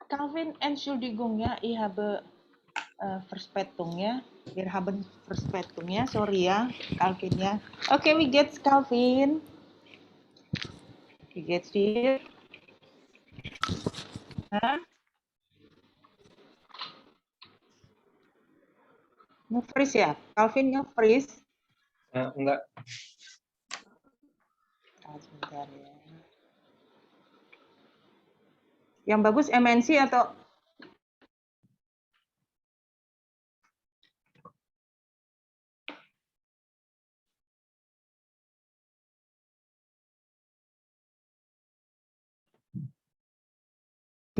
Calvin, Entschuldigung ya, ich habe Verspätung ya. Wir haben Verspätung ya, sorry ya, Calvin ya. Okay, wie geht's Calvin? Wie geht's dir? Hah? Nge-freeze ya? Calvin nge-freeze? Enggak. Sebentar ya. Yang bagus MNC atau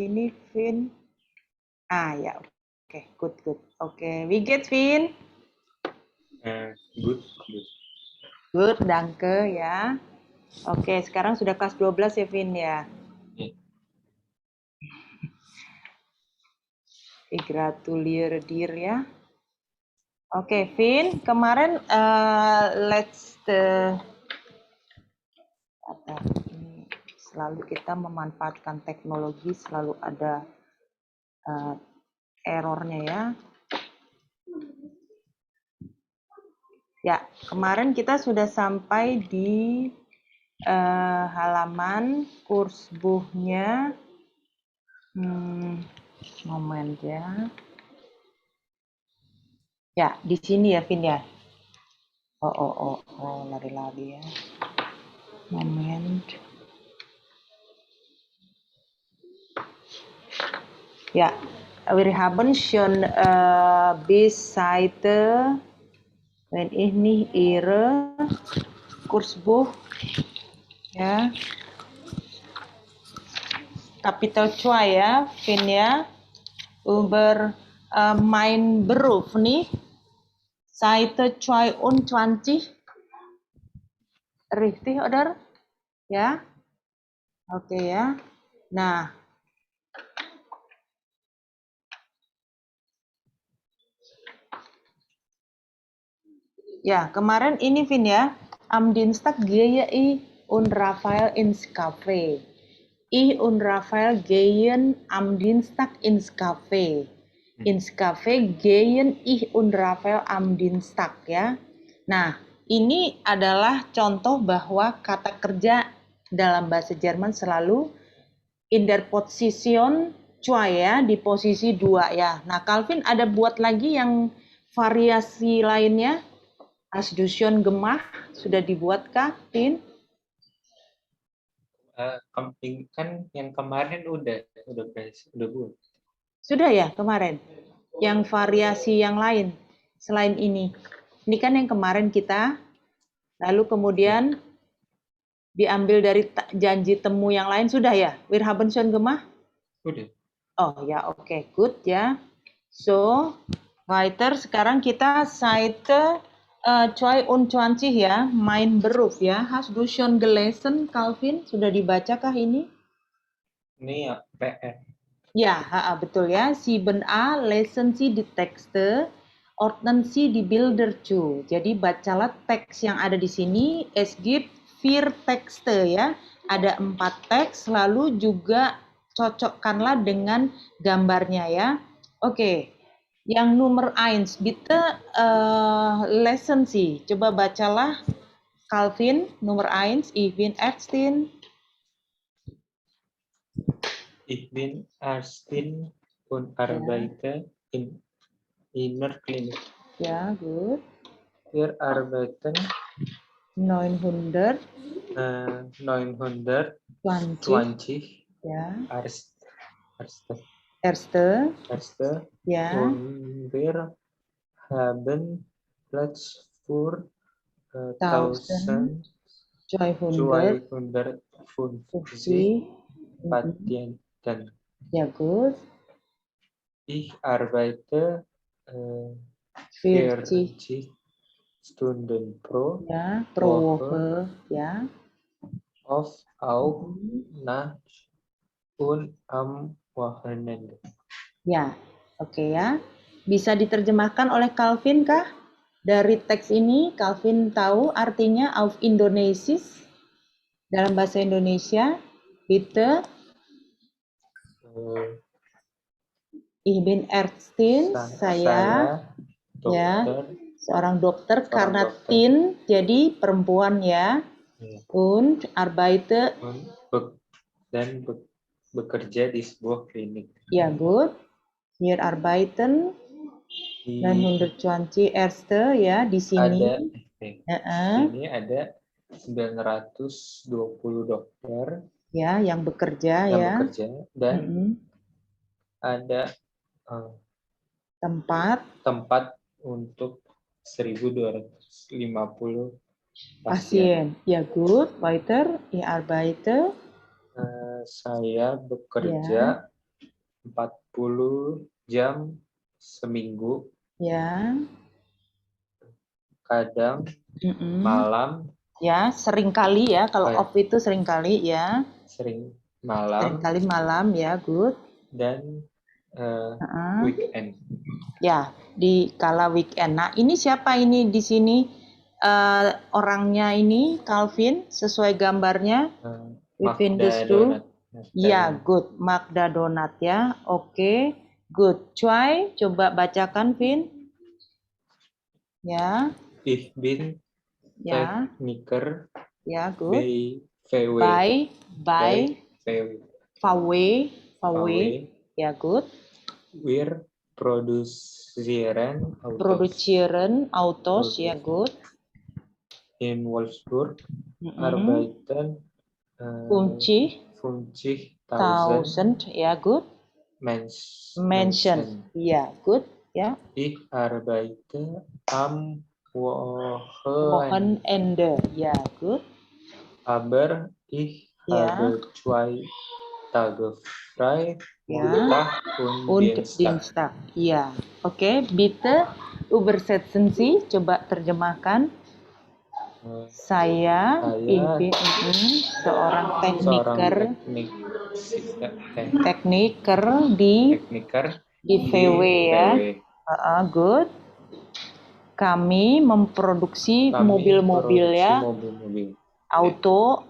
ini Vin? Ya, oke, good. Oke, wie geht's Vin? Good. Good, danke ya. Oke, sekarang sudah kelas 12 ya Vin ya. Ich gratuliere dir ya. Oke, Vin, kemarin selalu kita memanfaatkan teknologi, selalu ada errornya ya. Ya, kemarin kita sudah sampai di halaman kursbuchnya. Moment ya. Ya, di sini ya, Vin ya. Oh, lari-lari ya. Moment. Ja, wir haben schon bis Seite, wenn ich nicht irre, Kursbuch, ya, Kapitel 2 ya, Vin ya, über mein Beruf nih, Seite 22, richtig, oder? Ya, oke ya. Nah, ya kemarin ini Vin ya, am Dienstag gehe ich und Raphael ins Café. Ich und Raphael gehen am Dienstag ins Café. Ins Café gehen ich und Raphael am Dienstag ya. Nah, ini adalah contoh bahwa kata kerja dalam bahasa Jerman selalu in der Position 2 ya, di posisi 2 ya. Nah, Calvin ada buat lagi yang variasi lainnya? Hast du schon gemacht? Sudah dibuatkah, Vin? Kan yang kemarin udah buat. Sudah ya kemarin? Yang variasi yang lain selain ini. Ini kan yang kemarin kita, lalu kemudian diambil dari janji temu yang lain, sudah ya? Wir haben schon gemacht? Udah. Oh ya, oke, good ya. So, weiter, sekarang kita Seite 22 ya, mein Beruf ya. Hast du schon gelesen, Calvin? Sudah dibacakah ini? Ini ya PR. Ya, betul ya. 7a, lesen Sie die Texte, ordnen Sie die Bilder zu. Jadi bacalah teks yang ada di sini. Es gibt 4 Texte ya. Ada 4 teks, lalu juga cocokkanlah dengan gambarnya ya. Oke. Yang nomor 1, bitte lesen Sie. Coba bacalah Calvin, nomor 1, ich bin Ärztin. Ich bin Ärztin und arbeite in einer Klinik. Ya, good. Wir arbeiten 900 920 ya. Ärzte. Ya. Und wir haben Platz für 1250 Patienten. Ya, good. Ich arbeite 40 40 Stunden pro ya, pro Woche ya. oft auch nachts und am Wochenende. Ya, oke ya. Bisa diterjemahkan oleh Calvin kah? Dari teks ini Calvin tahu artinya auf Indonesisch dalam bahasa Indonesia. Bitte. Ich bin Ärztin, saya ya, dokter, seorang dokter seorang karena dokter. tin jadi perempuan ya. Ya. Und arbeite, Dan bekerja di sebuah klinik. ja gut. Wir arbeiten Di 920 Ärzte ya di sini. ada ini ada 920 dokter Ya, yang bekerja yang ya. bekerja dan Mm-mm. ada Tempat tempat untuk 1250 pasien. pasien. Ya gut. Weiter. Ich arbeite. Saya bekerja 40 jam seminggu, Ya. kadang Mm-mm. malam, Ya, seringkali ya. Kalau Baik. off itu seringkali ya. sering malam, Seringkali malam ya, good. dan weekend. Ya, di kala weekend. Nah, ini siapa ini di sini? Orangnya ini Calvin sesuai gambarnya. Within Magda the two. Donat. Ya, good. Magda Donat ya. Oke, good. Coba bacakan, Vin. Ya, Ich bin ya, Techniker ya, good. VW. By VW. Ya, good. Wir produzieren Autos Produzieren Autos, ya, good. in Wolfsburg. Arbeiten 50.000 ya, good. Menschen, ya, good. Ya. Ich arbeite am Wochenende, ya, good. Aber ich habe 2 Tage frei, Montag und Dienstag. Ya, oke. Bitte übersetzen Sie, coba terjemahkan. Saya seorang tekniker di VW ya. Good. Kami memproduksi mobil-mobil ya.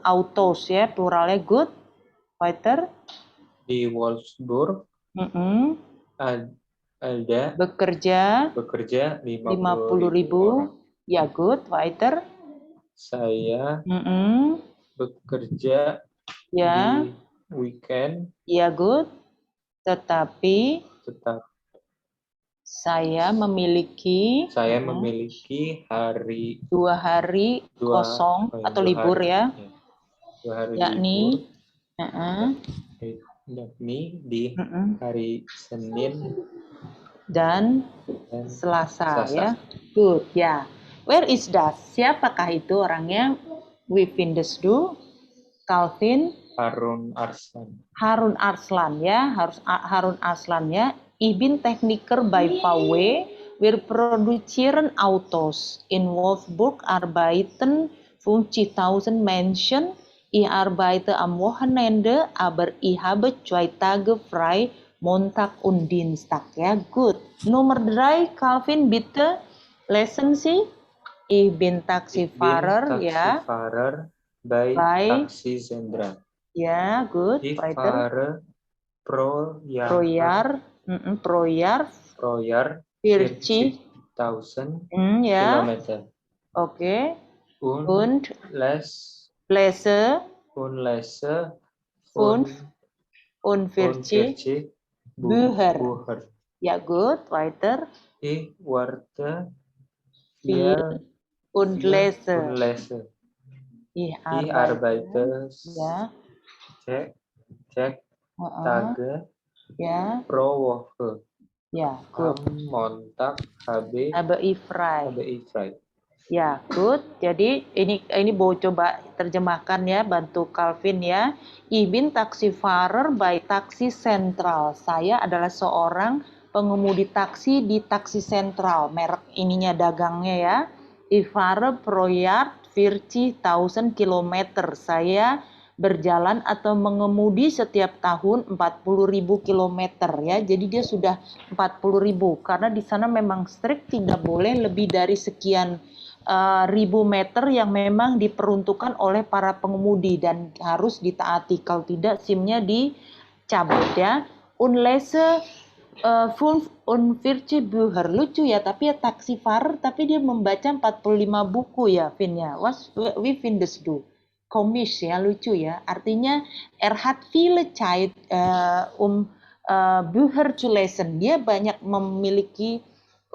Autos ya, pluralnya good. Weiter. Di Wolfsburg ada bekerja 50.000 orang. Ya, good. Weiter. Saya bekerja di weekend. Ya, good. Tetapi saya memiliki hari 2 hari kosong atau libur ya. 2 hari yakni di hari Senin dan Selasa ya. Good ya. Where is that? Siapakah itu orangnya? We findest do. Calvin Harun Arslan ya. Harun Arslan ya. Ich bin Techniker bei VW. Wir produzieren Autos. In Wolfsburg arbeiten 50.000 Menschen. Ich arbeite am Wochenende, aber ich habe 2 Tage frei, Montag und Dienstag. Ja, gut. Nummer 3, Calvin, bitte lesen Sie. Ich bin Taxifahrer, ja. Taxifahrer bei Taxi Zendra. Ja, gut. Ich Weiter. fahre pro Jahr 40.000 Kilometer. Okay. Und lese 45 Bücher. Ja, gut. Weiter. Ich warte 4 und lese. Ich arbeite ja. Cek Tage pro Woche. Ya, good. Am Montag habe ich frei. Ya, good. Jadi ini mau coba terjemahkan ya, bantu Calvin ya. Ich bin Taxifahrer bei Taxi Central. Saya adalah seorang pengemudi taksi di taksi sentral. Merek ininya dagangnya ya. Ich fahre pro Jahr 40.000 Kilometer. Saya berjalan atau mengemudi setiap tahun 40.000 kilometer ya. Jadi dia sudah 40.000 karena di sana memang strict tidak boleh lebih dari sekian ribu meter yang memang diperuntukkan oleh para pengemudi dan harus ditaati. Kalau tidak SIM-nya dicabut ya. Unless 540 Bücher. Lucu ya, tapi ya Taxifahrer, tapi dia membaca 45 buku ya, Vin ya. Wie findest du? Komisch ya, lucu ya. Artinya hat viele Zeit Bücher zu lesen. Dia banyak memiliki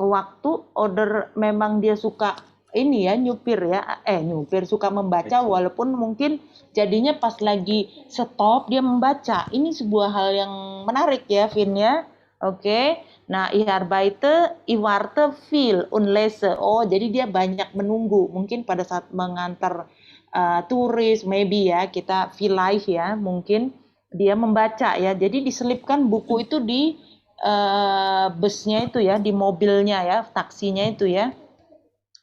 waktu, order memang dia suka ini ya, nyupir ya, nyupir suka membaca, walaupun mungkin jadinya pas lagi stop dia membaca. Ini sebuah hal yang menarik ya, Vin ya. Oke. Nah, ich warte viel und lese. Oh, jadi dia banyak menunggu. Mungkin pada saat mengantar turis, maybe ya, kita vielleicht ya, mungkin dia membaca ya. Jadi diselipkan buku itu di busnya itu ya, di mobilnya ya, taksinya itu ya.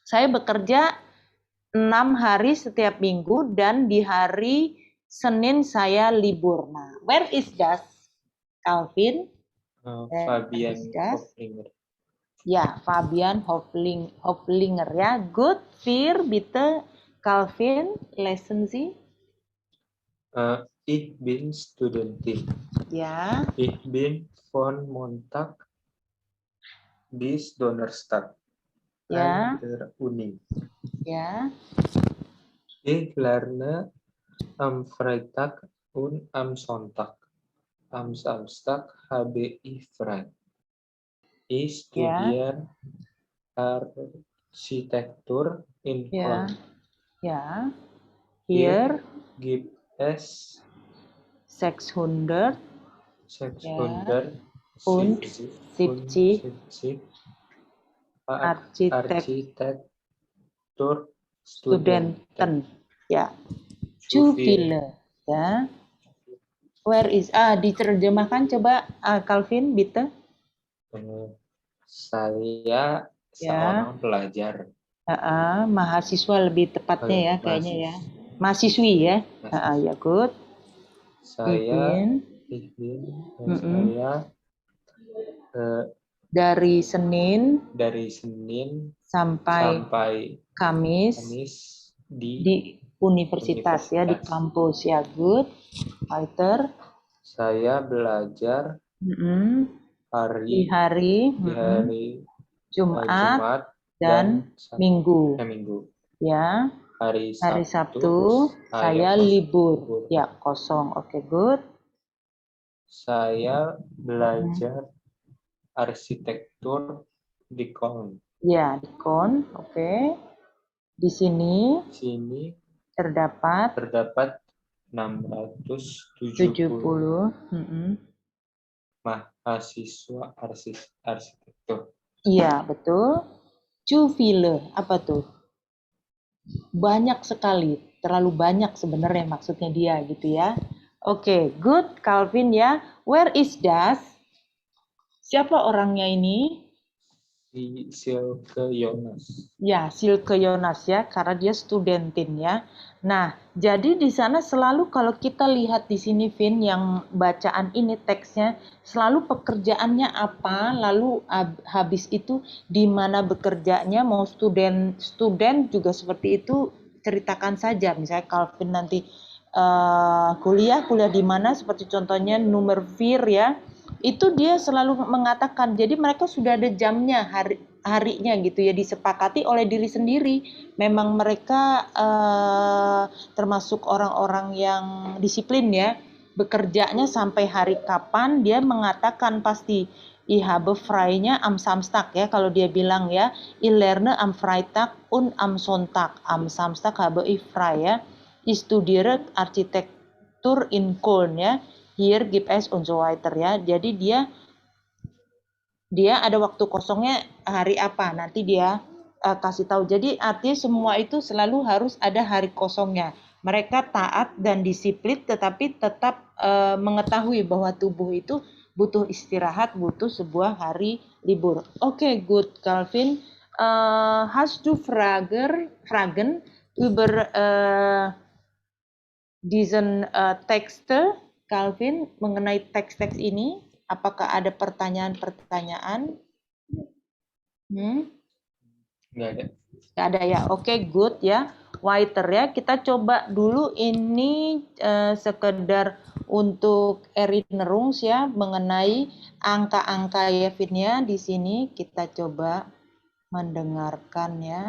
Saya bekerja 6 hari setiap minggu dan di hari Senin saya libur. Nah, where is that, Calvin? Fabian Hoflinger. Ya, Fabian Hoflinger ya. Good, Fir, bitte, Calvin, lesen Sie. Ich bin Studentin. Ja. Ich bin von Montag bis Donnerstag an der Uni. Ja. Ich lerne am Freitag und am Sonntag. Am Samstag habe ich frei. Ich studiere Architektur in Köln. Ja. Hier gibt es 600 und 70 Architekturstudenten. Ya. Zu viele. Ya. Where is diterjemahkan coba Calvin, bitte. Saya seorang pelajar. Mahasiswa lebih tepatnya ya kayaknya ya. Mahasiswi ya. Ya good. Saya dari Senin sampai Kamis di universitas ya, di kampus ya. Good. Weiter. Saya belajar hari Jumat dan Minggu. Ya. Hari Sabtu saya libur. Ya, kosong. Oke, good. Saya belajar arsitektur di Köln. Ya, di Köln. Oke. Di sini terdapat 670 mahasiswa arsitektur. Iya, betul. Zu viele, apa tuh? Banyak sekali, terlalu banyak sebenarnya maksudnya dia gitu ya. Oke, good, Calvin ya. Where is das? Siapa orangnya ini? Silke Jonas. Ya, Silke Jonas ya, karena dia studentin ya. Nah, jadi di sana selalu kalau kita lihat di sini, Vin, yang bacaan ini teksnya selalu pekerjaannya apa, lalu habis itu di mana bekerjanya, mau student juga seperti itu, ceritakan saja. Misalnya Calvin nanti kuliah di mana, seperti contohnya nomor 4 ya. Itu dia selalu mengatakan, jadi mereka sudah ada jamnya, harinya gitu ya, disepakati oleh diri sendiri. Memang mereka termasuk orang-orang yang disiplin ya, bekerjanya sampai hari kapan dia mengatakan pasti. Ich habe frei-nya am Samstag ya, kalau dia bilang ya, ich lerne am Freitag und am Sonntag. Am Samstag habe ich frei ya. Ich studiere Architektur in Köln ya. Hier gibt es und so weiter ya. Jadi dia ada waktu kosongnya hari apa, nanti dia kasih tahu. Jadi artinya semua itu selalu harus ada hari kosongnya. Mereka taat dan disiplin, tetapi tetap mengetahui bahwa tubuh itu butuh istirahat, butuh sebuah hari libur. Oke, good, Calvin. Hast du Fragen über diesen Texte, Calvin, mengenai teks-teks ini? Apakah ada pertanyaan-pertanyaan? Nggak ada. Nggak ada ya. Oke, good ya. Whiter ya. Kita coba dulu ini sekedar untuk erinnerungs ya mengenai angka-angka ya Vin ya. Di sini kita coba mendengarkan ya.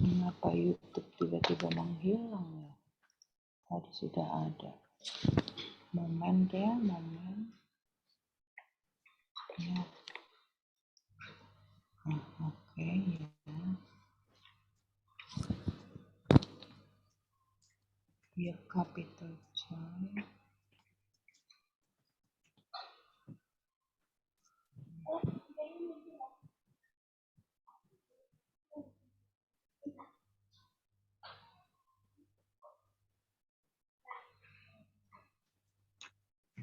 Kenapa YouTube tiba-tiba menghilang ya? Tadi sudah ada. Momen ya, momen. Ya. Oke ya. Ya capital J.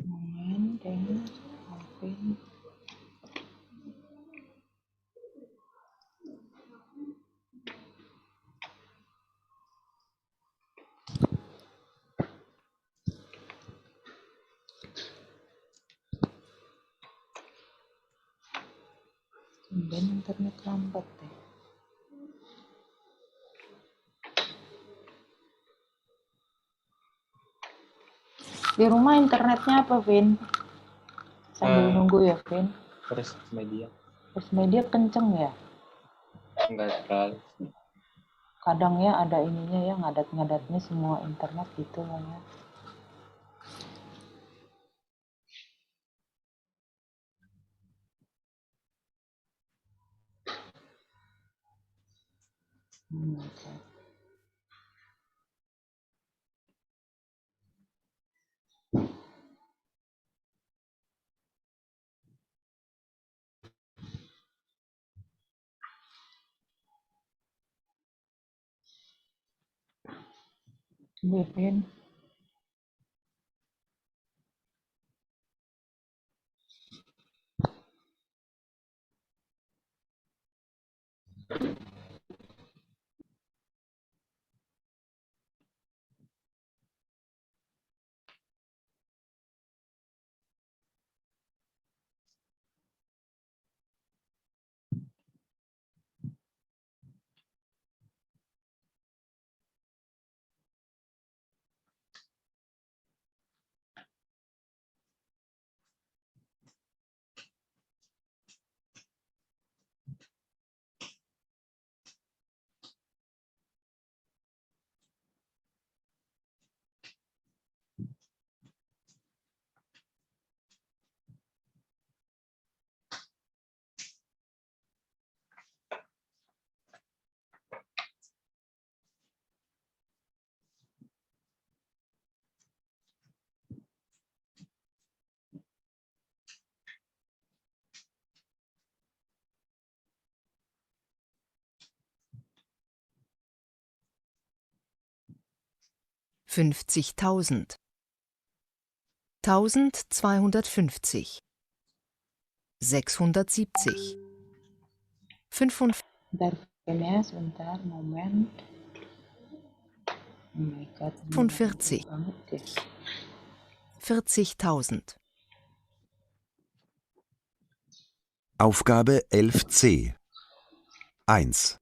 Momen dan open. Dan internet lambat deh. Di rumah internetnya apa, Vin? Sambil nunggu ya, Vin. First Media. First Media kenceng ya? Enggak terlalu. Kadang ya ada ininya ya, ngadat-ngadatnya semua internet gitu lah ya. Okay. Vin. Fünfzigtausend, 1250, 670, 55, Bentar, Vin ya, sebentar, momen. Oh my god, ini 45, banget deh. 40.000, Aufgabe 11c. 1.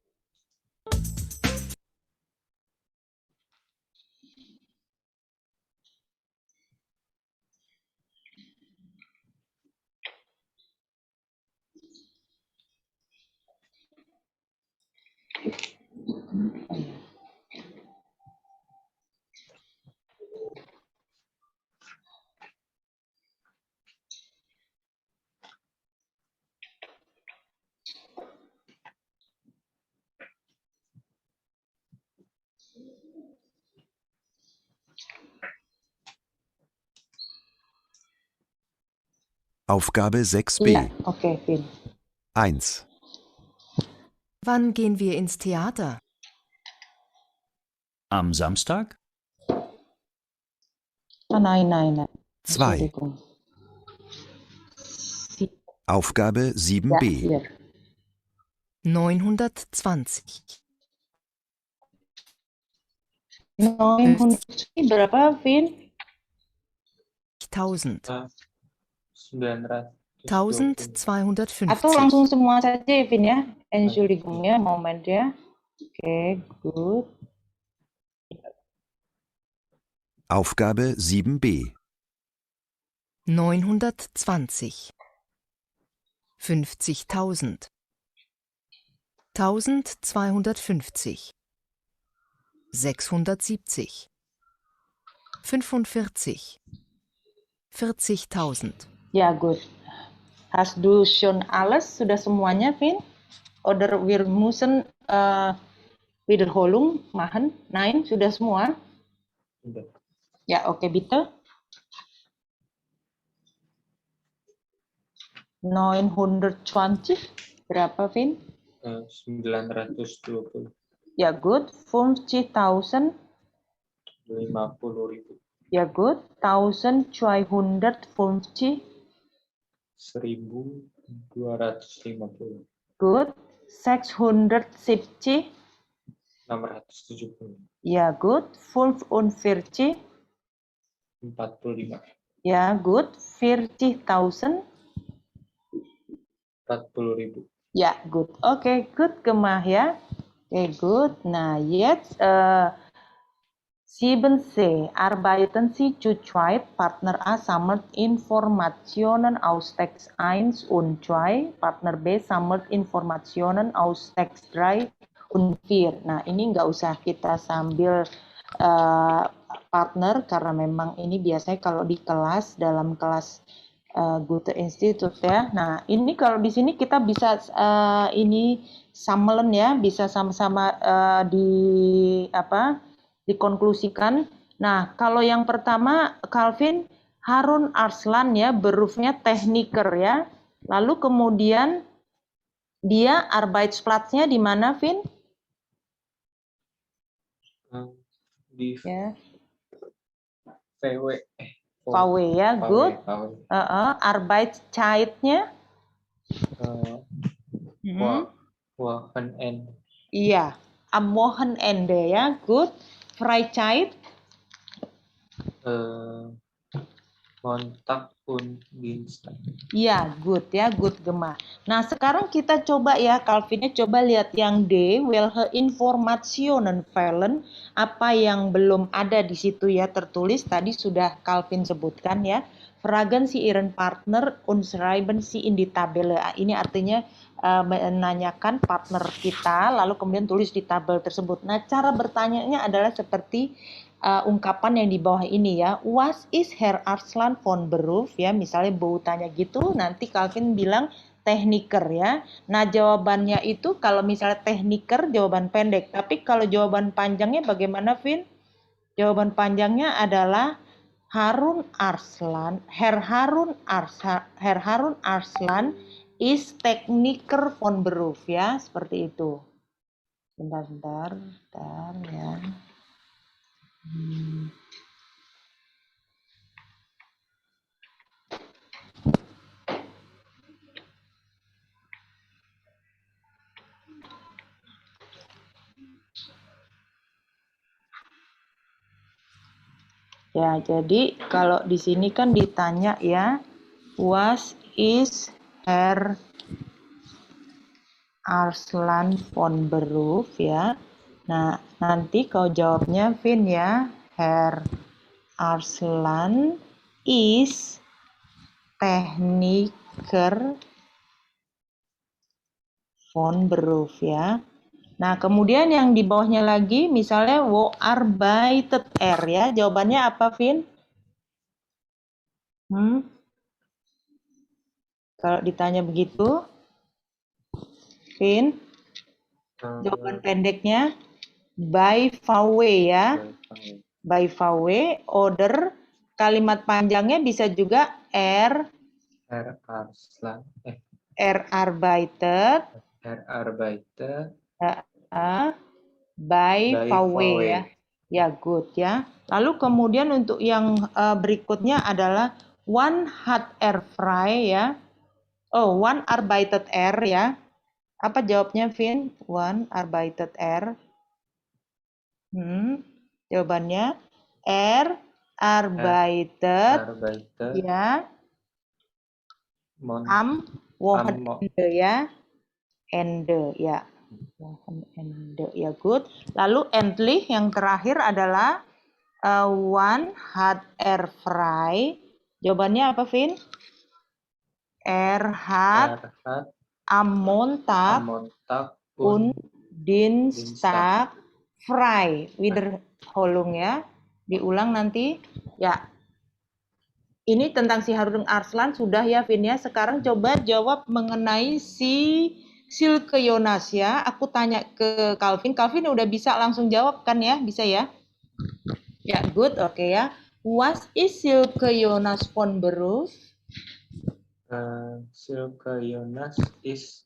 Oh, ya. Aufgabe 6b. Iya, oke, Vin. 1, Wann gehen wir ins Theater? Am Samstag? Nein, nein, nein. 2. Entschuldigung. Aufgabe Ja, 7b. hier. 920. 900 berapa, Vin? 1000. 920. Atau 1250. langsung semua saja, Vin ya? Entschuldigung ya, moment ya. Oke, good. Aufgabe 7b. 920. 50.000. 1250. 670. 45. 40.000. Ya, good. Hast du schon alles? Sudah semuanya, Vin? Oder wir müssen Wiederholung machen? Nein, sudah semua? Sudah. Ya, oke, bitte. 920 berapa, Vin? 920. Ya, good. 50.000. 50.000. Ja, gut. 1250. 1.250. Good. 670. 670. Ja, gut. 45. 45. Ja, gut. 40.000. 40.000. Ja, gut. Okay, gut gemacht ya. Okay, gut. Nah, jetzt 7c. Arbeiten Sie zu zweit. Partner A sammelt Informationen aus Text 1 und 2. Partner B sammelt Informationen aus Text 3 und 4. Nah, ini nggak usah kita sambil partner, karena memang ini biasanya kalau di kelas, dalam kelas Goethe Institute ya. Nah, ini kalau di sini kita bisa ini samelen ya, bisa sama-sama dikonklusikan. Nah, kalau yang pertama Calvin Harun Arslan ya, berufnya techniker ya. Lalu kemudian dia Arbeitsplatznya di mana, Vin? Di Ya. VW. VW ya, good. VW. Arbeitszeitnya? Wochenende. Iya, am Wochenende ya, good. Freizeit? Montag und Dienstag. Iya, good ya, good gemah. Nah, sekarang kita coba ya, Calvinnya coba lihat yang D, welche Informationen fehlen, apa yang belum ada di situ ya tertulis, tadi sudah Calvin sebutkan ya. Fragen Sie Ihren Partner und schreiben Sie in die Tabelle. Ini artinya menanyakan partner kita, lalu kemudian tulis di tabel tersebut. Nah, cara bertanyanya adalah seperti ungkapan yang di bawah ini ya. Was is Herr Arslan von Beruf? Ya, misalnya Bau tanya gitu, nanti Calvin bilang techniker ya. Nah, jawabannya itu kalau misalnya techniker jawaban pendek, tapi kalau jawaban panjangnya bagaimana, Vin? Jawaban panjangnya adalah Herr Harun Arslan is techniker von Beruf ya, seperti itu. Bentar ya. Ya, jadi kalau di sini kan ditanya ya, was is Herr Arslan von Beruf ya. Nah, nanti kau jawabnya Vin ya, Herr Arslan is Techniker von Beruf ya. Nah, kemudian yang di bawahnya lagi, misalnya wo arbeitet er ya. Jawabannya apa, Vin? Kalau ditanya begitu, Vin, jawaban pendeknya by VW ya. By VW, order, kalimat panjangnya bisa juga Herr Arslan. Arbeitet Arbeite by by VW VW. ya. Ya, good ya. Lalu kemudian untuk yang berikutnya adalah one hat frei ya. Oh, one arbeitet ya. Apa jawabnya, Vin? One arbeitet Jawabannya arbeitet Arbeite ya Mon am Mo- Wochenende ya. Ende ya. Wochenende ya, good. Lalu endlich yang terakhir adalah one hat frei. Jawabannya apa, Vin? Hat Erhat am Montag Montag und und Dienstag frei. Wiederholung ya. Diulang nanti. Ya. Ini tentang si Harun Arslan sudah ya, Vin ya. Sekarang coba jawab mengenai si Silke Jonas ya. Aku tanya ke Calvin. Calvin udah bisa langsung jawab kan ya? Bisa ya? Ya, good. Oke ya. Was is Silke Jonas von Beruf? Silke Jonas is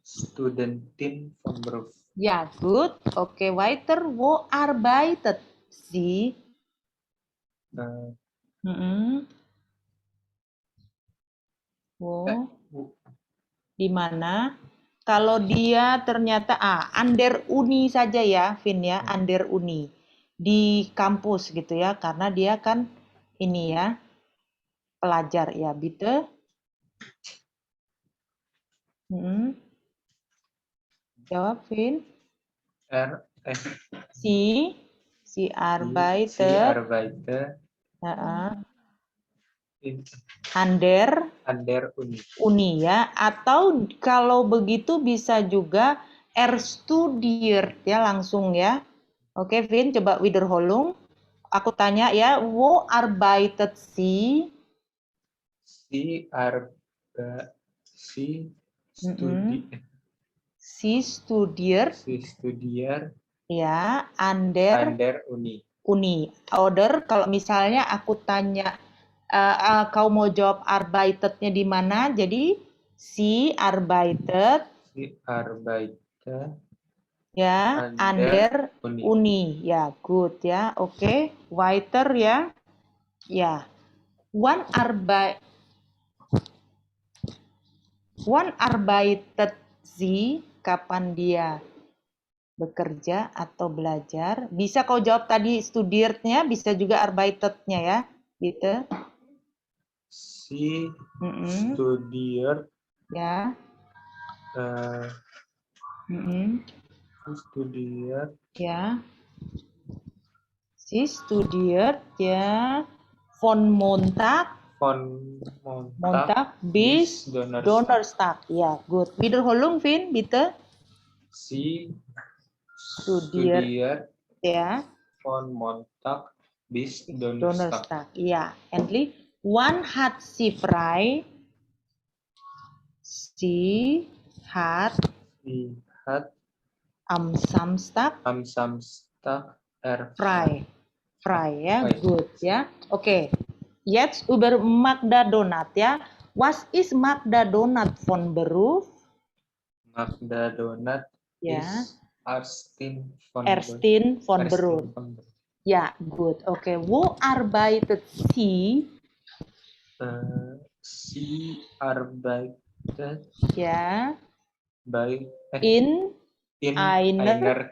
Studentin von Beruf. Ja, gut. Okay, weiter. Wo arbeitet sie? Wo? Di mana? Kalau dia ternyata an der Uni saja ya, Vin ya, an der Uni. Di kampus gitu ya, karena dia kan ini ya, pelajar ya, bitte. Jawab, Vin. Si arbeitet. An der Uni ya, atau kalau begitu bisa juga studiert ya langsung ya. Oke, Vin, coba Wiederholung. Aku tanya ya, wo arbeitet sie? Sie studiert ya an der Uni. Oder kalau misalnya aku tanya kau mau jawab arbeitetnya di mana, jadi sie arbeitet ya an der Uni. Ya, good ya. Oke, weiter ya. Ya. One arbeitet sie, kapan dia bekerja atau belajar. Bisa kau jawab tadi studiertnya, bisa juga arbeitetnya ya. Gitu. Sie studiert ya. Studiert ya. Sie studiert ya von Montag bis Donnerstag. Ja, gut. Wiederholung, Vin, bitte. Sie studiert ya von Montag bis Donnerstag. Ja, endlich. Wann hat sie frei? Sie hat am Samstag frei. Frei ya, good ya. Oke. Jetzt über Magda Donat ya. Was ist Magda Donat von Beruf? Magda Donat is Erstin von Beruf. Ya, good. Oke. Wo arbeitet sie? Sie arbeitet ya in einer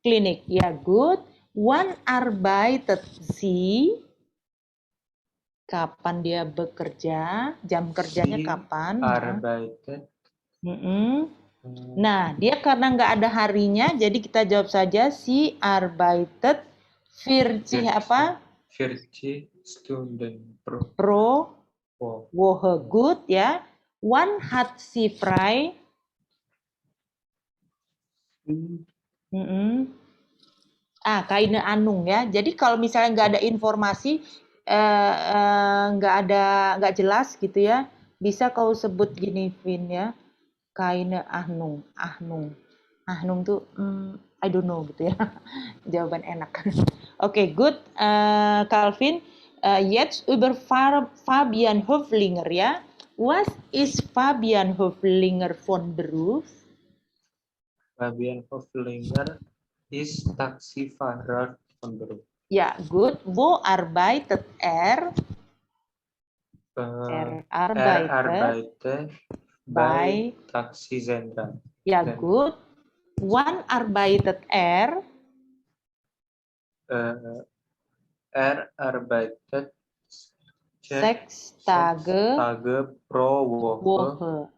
Klinik. Ya, good. Wann arbeitet sie? Kapan dia bekerja? Jam kerjanya kapan? Arbeitet. Nah, dia karena nggak ada harinya, jadi kita jawab saja sie arbeitet 40 apa? 40 Stunden pro Woche. Good ya. Wann hat sie frei? Keine Ahnung ya. Jadi kalau misalnya nggak ada informasi, nggak jelas gitu ya, bisa kau sebut gini, Vin ya. Keine Ahnung. Ahnung tuh I don't know gitu ya. Jawaban enak. Oke, good. Calvin. Jetzt über Fabian Höflinger ya. Was ist Fabian Hoflinger von Beruf? Fabian Hoflinger ist Taxifahrer von Beruf. Ja, gut. Wo arbeitet er? Er Arbeitet bei bei. Taxisender. Ja, gut. Wann arbeitet er? Arbeitet 6 Tage pro Woche. Woche.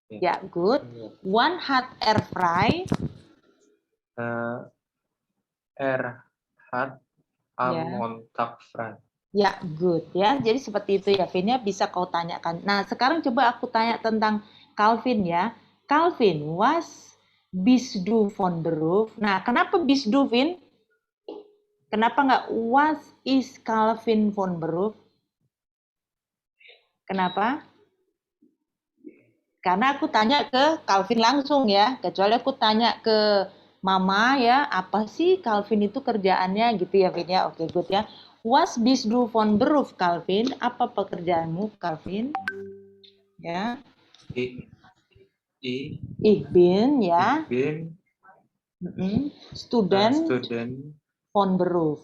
Ja, gut. Wann hat er frei? Hat am Ya. Montag frei. Ya, good ya. Jadi seperti itu ya, Vin ya. Bisa kau tanyakan. Nah, sekarang coba aku tanya tentang Calvin ya. Calvin, was bist du von Beruf? Nah, kenapa bist du, Vin? Kenapa nggak was is Calvin von Beruf? Kenapa? Karena aku tanya ke Calvin langsung ya. Kecuali aku tanya ke Mama ya, apa sih Calvin itu kerjaannya gitu ya, Vin ya. Oke, good ya. Was bist du von Beruf, Calvin? Apa pekerjaanmu, Calvin? Ya. Ich bin ya. Student von Beruf.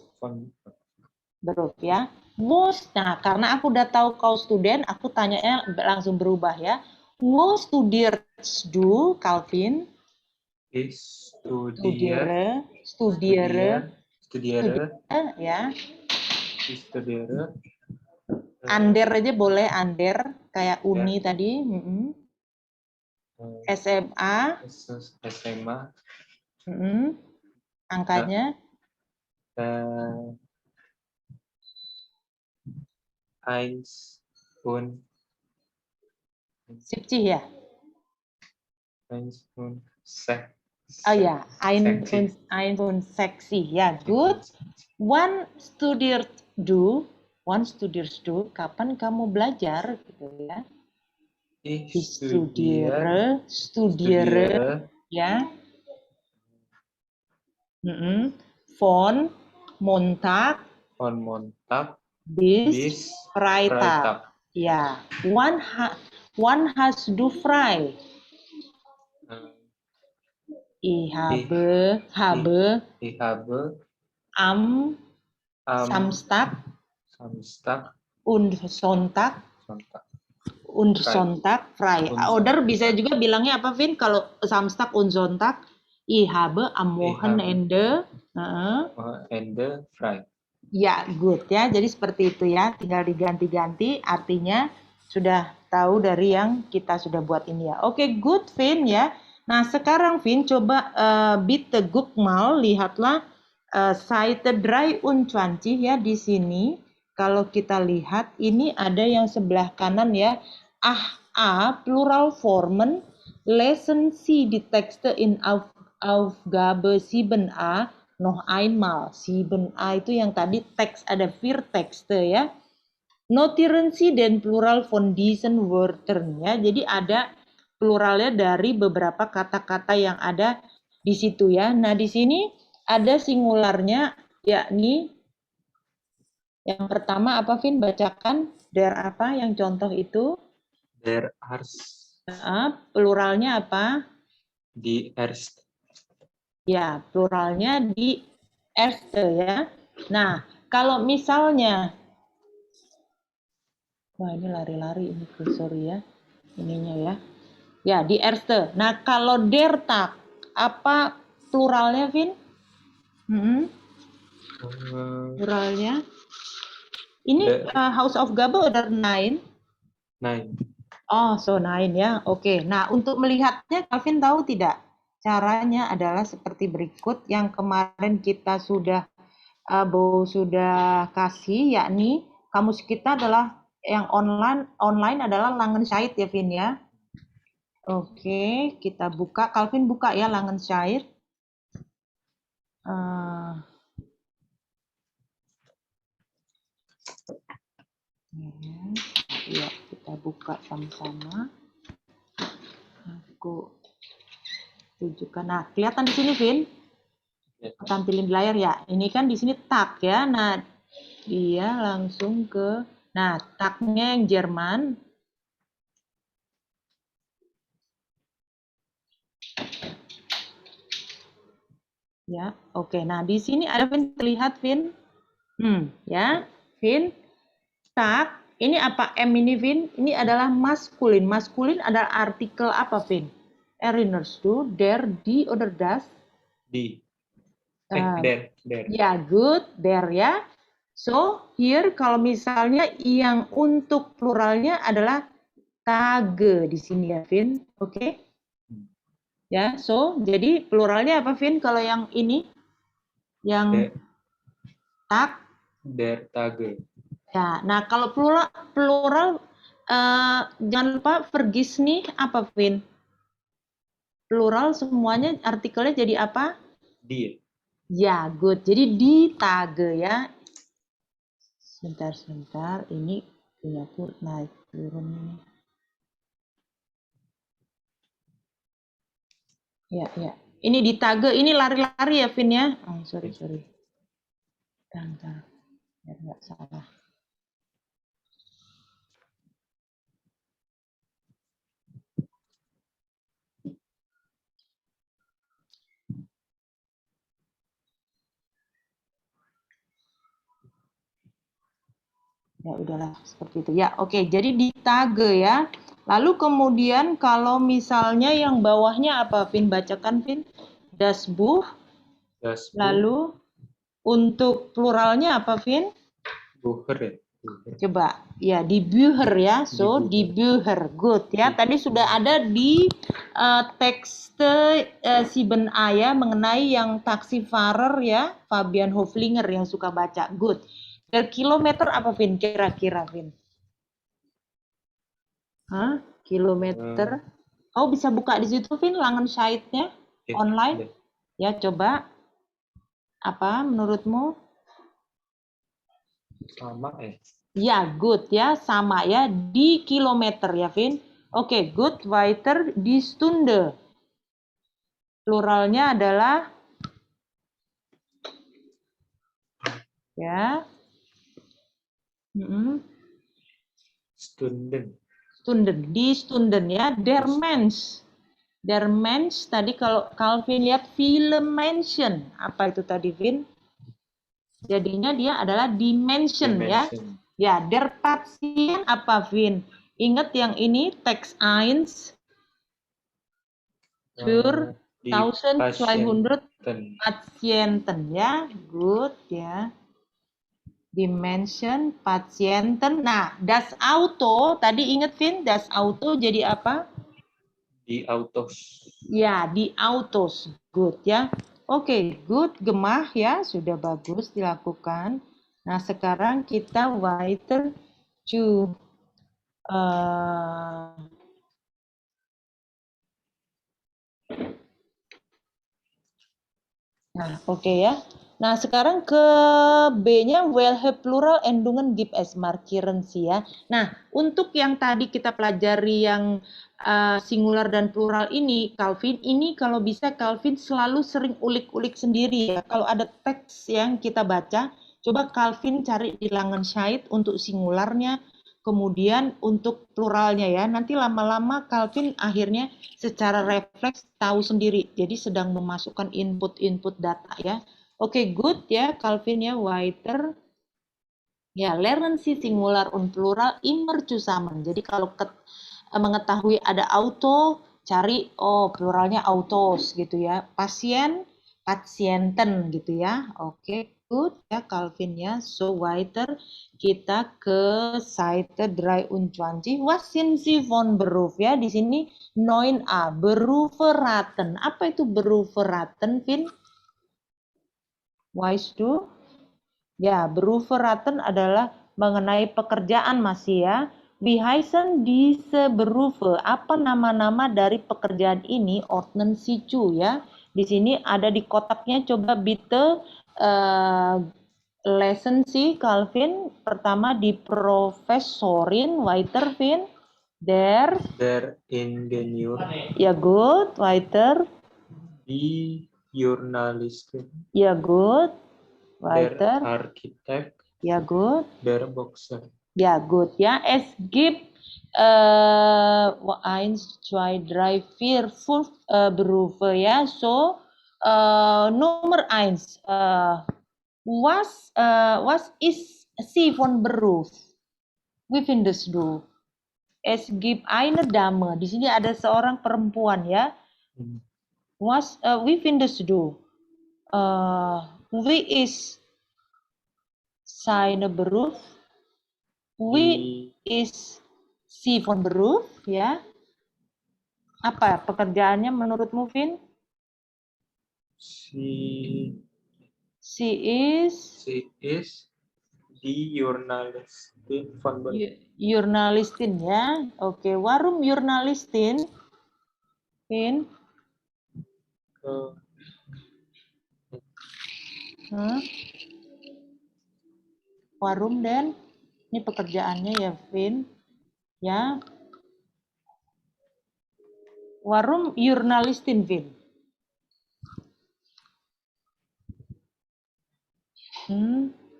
Beruf ya. Nah, karena aku udah tahu kau student, aku tanyanya langsung berubah ya. Wo studierst du, Calvin? Studiere ya. Studiere. Ander aja boleh, Ander kayak Uni tadi. SMA. Angkanya. 1 70 ya? 1 Oh ya, 1 ya, good. One studierst du, kapan kamu belajar gitu ya? Studiere ya. Von Montag bis Freitag. Ya, one has du frei. Ich habe am Samstag und Sonntag frei. Oder bisa juga bilangnya apa, Vin? Kalau Samstag und Sonntag, ich habe am Wochenende frei. Ya, good ya. Jadi seperti itu ya. Tinggal diganti-ganti. Artinya sudah tahu dari yang kita sudah buat ini ya. Oke, good, Vin ya. Nah, sekarang Vin coba bitte guck mal, lihatlah Seite 23 ya di sini. Kalau kita lihat ini ada yang sebelah kanan ya. Plural Formen lesen Sie die Texte in Aufgabe 7a noch einmal. 7a itu yang tadi teks ada 4 Texte ya. Notieren Sie den Plural von diesen Wörtern ya. Jadi ada pluralnya dari beberapa kata-kata yang ada di situ ya. Nah, di sini ada singularnya yakni yang pertama apa, Vin? Bacakan der apa yang contoh itu? Der Arzt. Pluralnya apa? Die Erste. Ya, pluralnya die Erste ya. Nah, kalau misalnya ini lari-lari ini sorry ya. Ininya ya. Ya, die Erste. Nah, kalau der Tag apa pluralnya, Vin? Pluralnya. Ini Hausaufgabe oder nein? Nein. Oh, so 9 ya. Oke. Nah, untuk melihatnya, Calvin tahu tidak? Caranya adalah seperti berikut. Yang kemarin kita sudah kasih, yakni kamus kita adalah yang online adalah Langenscheidt ya, Vin ya. Oke, kita buka. Calvin buka ya Langenscheidt. Ya, kita buka sama-sama. Aku tunjukkan. Nah, kelihatan di sini, Vin? Tampilin di layar ya. Ini kan di sini tag ya. Nah, dia langsung ke tagnya yang Jerman. Ya, oke. Nah, di sini ada Vin, terlihat Vin. Ya, Vin. Tak, ini apa M ini Vin? Ini adalah maskulin. Maskulin adalah artikel apa Vin? Erinnerst du der, die, oder das? Di. Uh, Der. Ya, good, there ya. So, here kalau misalnya yang untuk pluralnya adalah Tage di sini ya, Vin. Oke. Ya, so jadi pluralnya apa, Vin? Kalau yang ini, yang Der, tak. der Tage. Ya, nah kalau plural jangan lupa vergis nih apa, Vin? Plural semuanya artikelnya jadi apa? Die. Ya, good. Jadi di Tage ya. Sebentar, ini punya naik turun ini. Ya. Ini di Tage, ini lari-lari ya, Vin ya? Oh, sorry. Bentar. Biar nggak salah. Ya udahlah, seperti itu. Ya, oke. Jadi di Tage ya. Lalu kemudian kalau misalnya yang bawahnya apa, Vin? Bacakan, Vin. Das Buch. Das Buch. Lalu untuk pluralnya apa, Vin? Bucher ya. Coba, ya di Bücher ya, so di Bücher, good ya. Tadi sudah ada di teks 7a ya mengenai yang taxifahrer ya, Fabian Hoflinger yang suka baca, good. Per kilometer apa, Vin? Kira-kira, Vin? Hah? Kilometer? Kau bisa buka di situ, Vin, Langenscheid-nya online? Ya, coba. Apa menurutmu? Sama ya. Ya, good ya, sama ya, di kilometer ya, Vin. Oke, good, weiter, di Stunde. Pluralnya adalah ya. Stunden. Di Stunden ya, der Mensch. Der Mensch tadi kalau Calvin lihat film mention, apa itu tadi, Vin? Jadinya dia adalah dimension ya. Ya, der Patient apa, Vin? Ingat yang ini teks 1 für 1200 Patienten ya. Good ya. Dimension Patienten. Nah, das Auto tadi ingat, Vin, das Auto jadi apa? Di Autos. Ya, di Autos. Good ya. Oke, good, gemah ya, sudah bagus dilakukan. Nah, sekarang kita weiter to nah, oke ya. Nah, sekarang ke B-nya welche plural Endungen gibt es markieren Sie ya. Nah, untuk yang tadi kita pelajari yang singular dan plural ini, Calvin, ini kalau bisa Calvin selalu sering ulik-ulik sendiri ya. Kalau ada teks yang kita baca, coba Calvin cari di Langenscheid untuk singularnya, kemudian untuk pluralnya ya. Nanti lama-lama Calvin akhirnya secara refleks tahu sendiri. Jadi sedang memasukkan input data ya. Oke, good ya, Calvin ya, weiter. Ya, lernen si singular und plural immer zusammen. Jadi kalau mengetahui ada auto, cari pluralnya autos gitu ya. Pasien, patienten gitu ya. Oke, good ya Calvin ya. So weiter kita ke Seite 23. Was sind Sie von Beruf ya? Di sini 9a, Berufe raten. Apa itu Berufe raten, Vin? Weißt du? Ya, Berufe raten adalah mengenai pekerjaan masih ya. Wie heißen diese Berufe? Apa nama-nama dari pekerjaan ini? Ordnen Sie zu ya. Di sini ada di kotaknya, coba bitte lesson si Calvin. Pertama di Professorin, weiter Vin. Der Ingenieur. Ya, good, weiter. Die Journalistin. Ya, good. Weiter. Der Architekt. Ja, gut. Der Boxer. Ja, gut. Ja, es gibt 1, 2, 3, 4, 5 Berufe ya. So, Nummer eins. Was ist sie von Beruf? Wie findest du? Es gibt eine Dame. Di sini ada seorang perempuan ya. Wie findest du? Wie ist seine Beruf? Wie ist sie von Beruf? Ya. Apa pekerjaannya menurutmu, Vin? She She is die Journalistin von Beruf. Jurnalistin ya. Oke, warum Jurnalistin? Vin? Warum dan ini pekerjaannya ya, Vin. Ya. Warum Jurnalistin, Vin?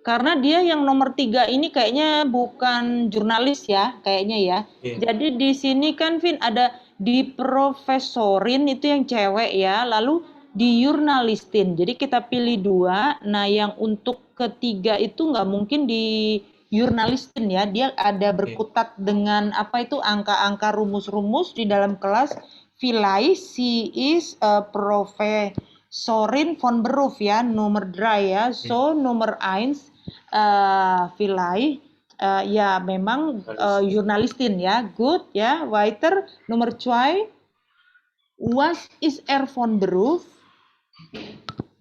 Karena dia yang nomor 3 ini kayaknya bukan jurnalis ya, kayaknya ya. Jadi di sini kan, Vin, ada di profesorin itu yang cewek ya, lalu di jurnalistin. Jadi kita pilih 2. Nah, yang untuk ketiga itu nggak mungkin di jurnalistin ya. Dia ada berkutat dengan apa itu angka-angka rumus-rumus di dalam kelas. Vielleicht sie ist Profesorin von Beruf ya, Nummer 3 ya. So Nummer 1 vielleicht ya memang Jurnalistin ya. Good ya. Weiter Nummer 2. Was ist von Beruf?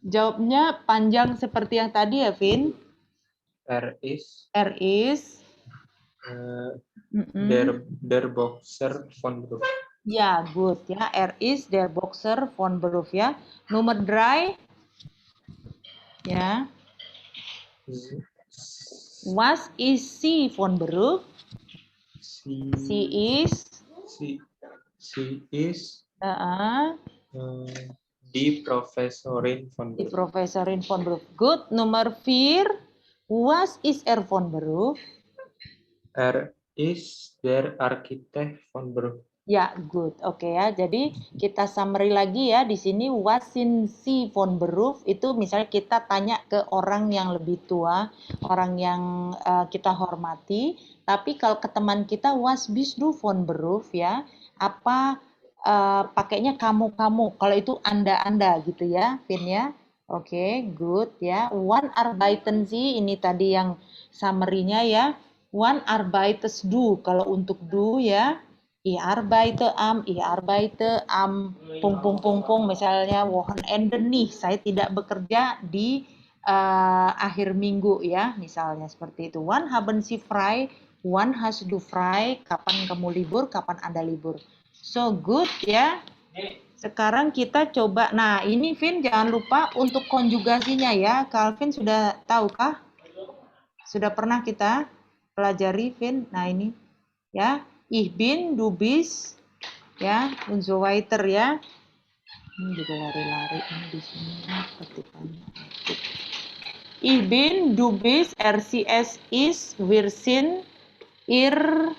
Jawabnya panjang seperti yang tadi ya, Vin. Er is der Boxer von Beruf. Ya, good ya. Is der Boxer von Beruf ya. Nummer 3 ya. Was ist sie von Beruf? She is die Professorin von die Beruf. Professorin von Beruf. Good. Nummer 4. Was ist von Beruf? Er is der Architekt von Beruf. Ya, good. Oke ya. Jadi kita summary lagi ya di sini. Was sind Sie von Beruf? Itu misalnya kita tanya ke orang yang lebih tua, orang yang kita hormati. Tapi kalau ke teman kita, was bist du von Beruf ya? Apa pakainya kamu-kamu? Kalau itu anda-anda gitu ya, Vin ya. Oke, good ya. Wann arbeiten Sie? Ini tadi yang summary-nya ya. Wann arbeitest du? Kalau untuk du ya. Ich arbeite am misalnya Wochenende nih, saya tidak bekerja di akhir minggu ya, misalnya seperti itu. Wann haben Sie frei? Wann hast du frei? Kapan kamu libur? Kapan Anda libur? So good ya. Sekarang kita coba, nah ini Vin jangan lupa untuk konjugasinya ya. Calvin sudah tahukah? Sudah pernah kita pelajari, Vin? Nah ini ya. Ich bin, du bist, ya, und so weiter ya. Ini juga lari-lari ini di sini petikannya. Ich bin, du bist, sie, es ist, wir sind, ihr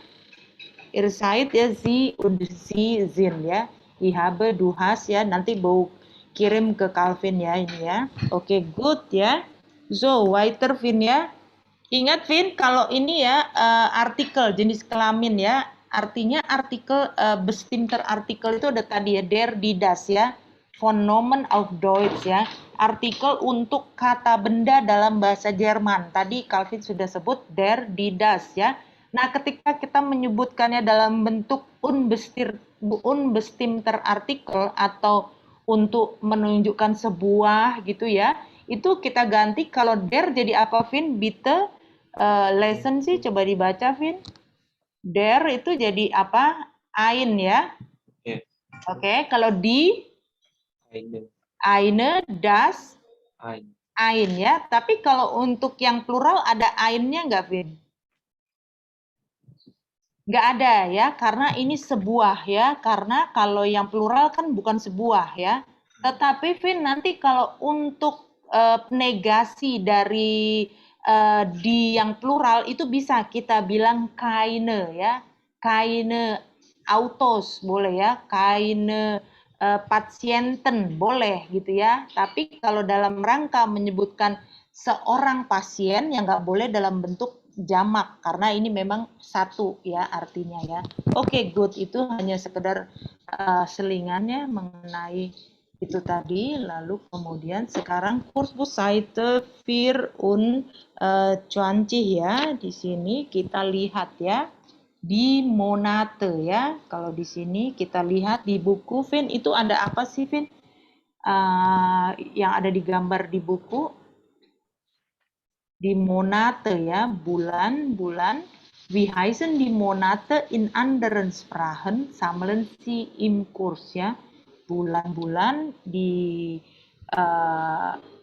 seid ya, sie und sie sind ya. Ich habe, du hast ya. Nanti bau kirim ke Calvin ya ini ya. Oke, good ya. So, weiter Vin ya. Ingat Vin, kalau ini ya artikel jenis kelamin ya. Artinya artikel bestimmter artikel itu ada tadi ya, der, die, das ya. Von Nomen auf Deutsch ya. Artikel untuk kata benda dalam bahasa Jerman. Tadi Calvin sudah sebut der, die, das ya. Nah, ketika kita menyebutkannya dalam bentuk unbestimmter artikel atau untuk menunjukkan sebuah gitu ya, itu kita ganti kalau der jadi apa, Vin? Bitte lesson sih, coba dibaca, Vin. Der itu jadi apa? Ein ya. Oke, kalau di eine, das, ein ya. Tapi kalau untuk yang plural ada ainnya nggak, Vin? Nggak ada ya, karena ini sebuah ya. Karena kalau yang plural kan bukan sebuah ya. Tetapi Vin, nanti kalau untuk negasi dari di yang plural itu bisa kita bilang keine ya. Keine Autos boleh ya. Keine Patienten boleh gitu ya. Tapi kalau dalam rangka menyebutkan seorang pasien yang nggak boleh dalam bentuk jamak karena ini memang satu ya artinya ya. Oke, good, itu hanya sekedar selingannya mengenai itu tadi. Lalu kemudian sekarang Kurzbuchseite 4 und 20 ya. Di sini kita lihat ya di Monate ya. Kalau di sini kita lihat di buku, Vin, itu ada apa sih, Vin? Yang ada di gambar di buku di Monate ya, bulan-bulan. Wie heißen die Monate in anderen Sprachen? Sammeln Sie im Kurs ya. Bulan-bulan di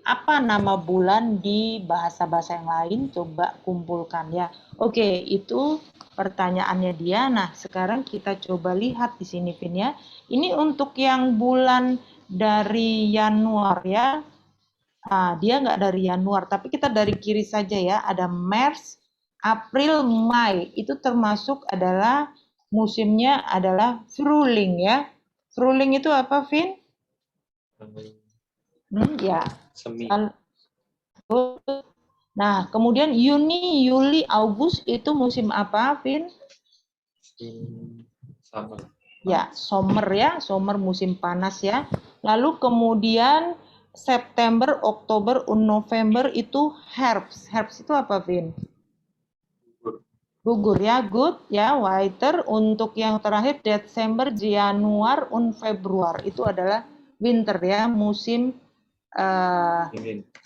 apa nama bulan di bahasa-bahasa yang lain? Coba kumpulkan ya. Oke, itu pertanyaannya dia. Nah, sekarang kita coba lihat di sini, Vin ya. Ini untuk yang bulan dari Januari ya. Dia nggak dari Januari, tapi kita dari kiri saja ya. Ada Maret, April, Mei. Itu termasuk adalah musimnya adalah Frühling ya. Frühling itu apa, Vin? Ya. Semi. Nah, kemudian Juni, Juli, Agustus itu musim apa, Vin? Summer. Ya, summer ya, summer musim panas ya. Lalu kemudian September, Oktober, November itu Herbst. Herbst itu apa, Vin? Gugur ya, good ya, weiter. Untuk yang terakhir Desember, Januar, und Februar itu adalah winter ya, musim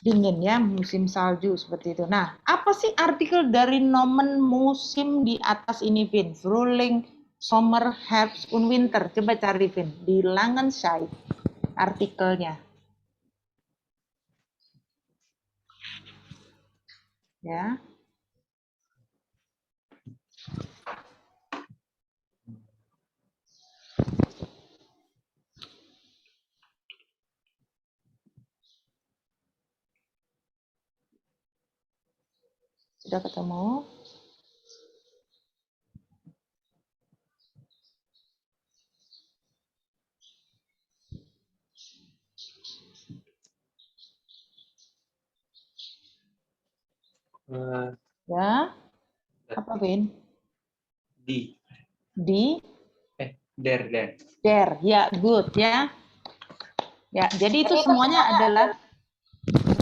dingin ya, musim salju seperti itu. Nah, apa sih artikel dari nomen musim di atas ini, Vin? Frühling, Summer, Herbst, und Winter. Coba cari, Vin, di Langenscheid artikelnya. Ya. Sudah ketemu? Ya. Apa, Vin? Di. Der. Der, ya, good ya. Ya, jadi itu semuanya adalah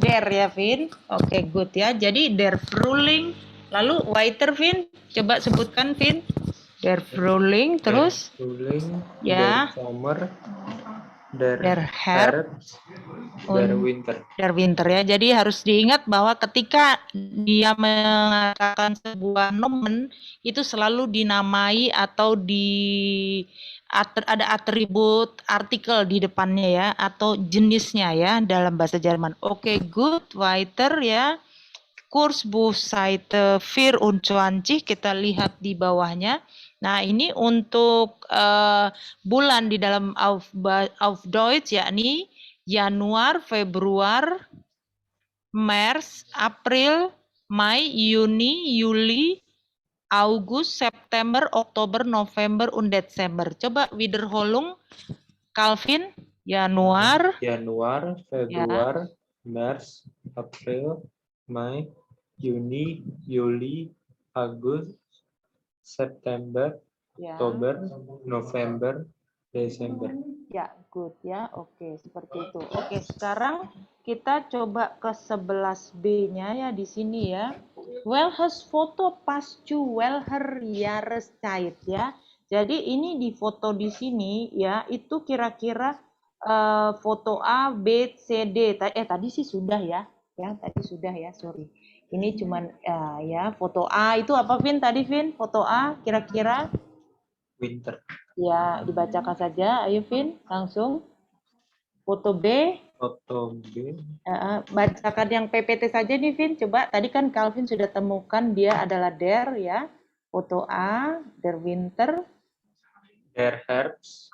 der ya, Vin. Oke, good ya. Jadi der Frühling, lalu weiter, Vin. Coba sebutkan, Vin. Der Frühling, terus Frühling, ya. der Sommer, Der Herbst, der Winter. Der Winter ya. Jadi harus diingat bahwa ketika dia mengatakan sebuah nomen itu selalu dinamai atau ada atribut artikel di depannya ya atau jenisnya ya dalam bahasa Jerman. Oke, good, weiter ya. Kurzbuchseite 24 kita lihat di bawahnya. Nah, ini untuk bulan di dalam auf Deutsch yakni Januar, Februar, Maret, April, Mei, Juni, Juli, August, September, Oktober, November, und Dezember. Coba Wiederholung, Calvin. Januar, Februar, Maret, April, Mei, Juni, Juli, Agustus, September, Oktober, November, Desember. Ya, good ya. Oke, seperti itu. Oke, sekarang kita coba ke 11B-nya ya di sini ya. Welches Foto passt zu welcher Jahreszeit ya. Jadi ini di foto di sini ya, itu kira-kira foto A, B, C, D. Tadi sih sudah ya. Ya, tadi sudah ya, sorry. Ini cuman ya, foto A itu apa, Vin? Tadi, Vin, foto A kira-kira Winter. ya, dibacakan saja. Ayo, Vin, langsung. Foto B. Bacakan yang PPT saja nih, Vin. Coba, tadi kan Calvin sudah temukan dia adalah der ya. Foto A, der Winter. Der Herbst.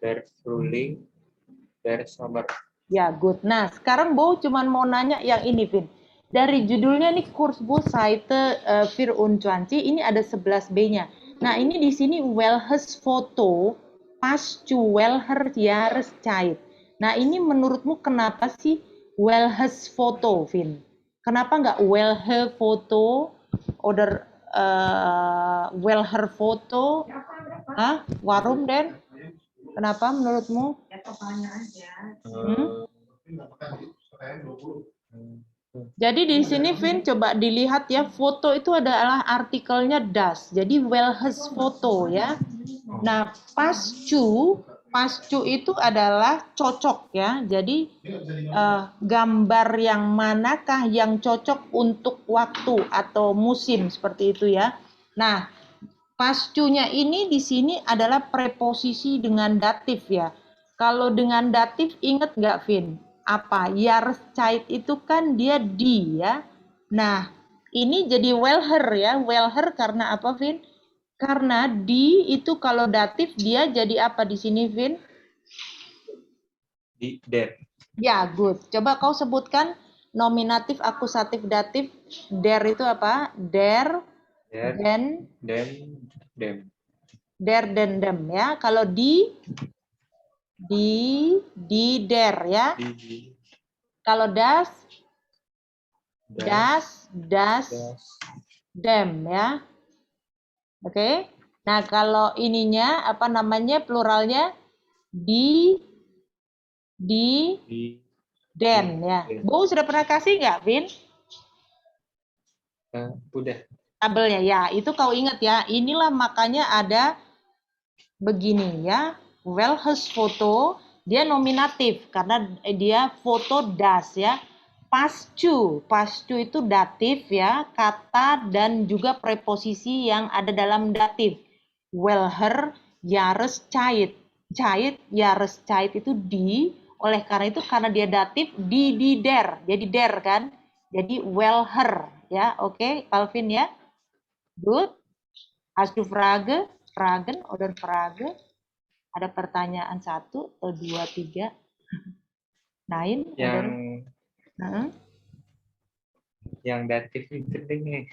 Der Frühling. Der Sommer. Ya, good. Nah, sekarang Bo cuman mau nanya yang ini, Vin. Dari judulnya nih Kurzbuchseite 24, ini ada 11B-nya. Nah, ini di sini welches Foto pascu welher Jahreszeit. Nah, ini menurutmu kenapa sih welhes foto, Vin? Kenapa nggak welhe foto, oder welher foto? Hah? Warum, Den? Kenapa menurutmu? Jadi di sini, Vin, coba dilihat ya, foto itu adalah artikelnya das. Jadi welhes foto ya. Nah, pascu itu adalah cocok ya. Jadi gambar yang manakah yang cocok untuk waktu atau musim seperti itu ya. Nah, pascunya ini di sini adalah preposisi dengan datif ya. Kalau dengan datif ingat nggak, Vin? Apa? Jahreszeit itu kan dia di ya. Nah, ini jadi welher ya. Welher karena apa, Vin? Karena di itu kalau datif dia jadi apa di sini, Vin? Di der. Ya, good. Coba kau sebutkan nominatif, akusatif, datif. Der itu apa? Der, den, Dem. der, den, dem ya. Kalau di der ya. Kalau das, dem ya. Oke. Nah, kalau ininya apa namanya pluralnya di den ya. Bu sudah pernah kasih nggak, Vin? Udah. Tabelnya ya, itu kau ingat ya. Inilah makanya ada begini ya. Welhes foto dia nominatif karena dia foto das ya. Pascu itu datif ya, kata dan juga preposisi yang ada dalam datif. Welher, Jahreszeit, Jahreszeit itu di, oleh karena itu karena dia datif di der, jadi der kan, jadi welher ya, oke, Calvin ya, good. Hast du Fragen oder Frage? Ada pertanyaan 1, 2, 3. Nein? Yang datif itu nih.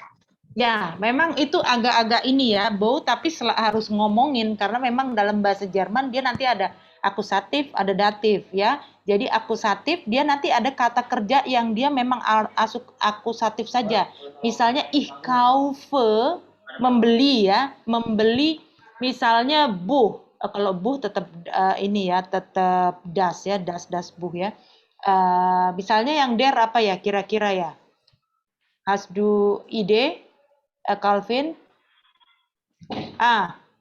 Ya, memang itu agak-agak ini ya, Bo, tapi harus ngomongin karena memang dalam bahasa Jerman dia nanti ada akusatif, ada datif ya. Jadi akusatif dia nanti ada kata kerja yang dia memang akusatif saja. Misalnya ich kaufe, membeli ya, membeli misalnya buh. Kalau buh tetap ini ya, tetap das ya, das buh ya. Misalnya yang der apa ya kira-kira ya? Hast du Idee? Calvin,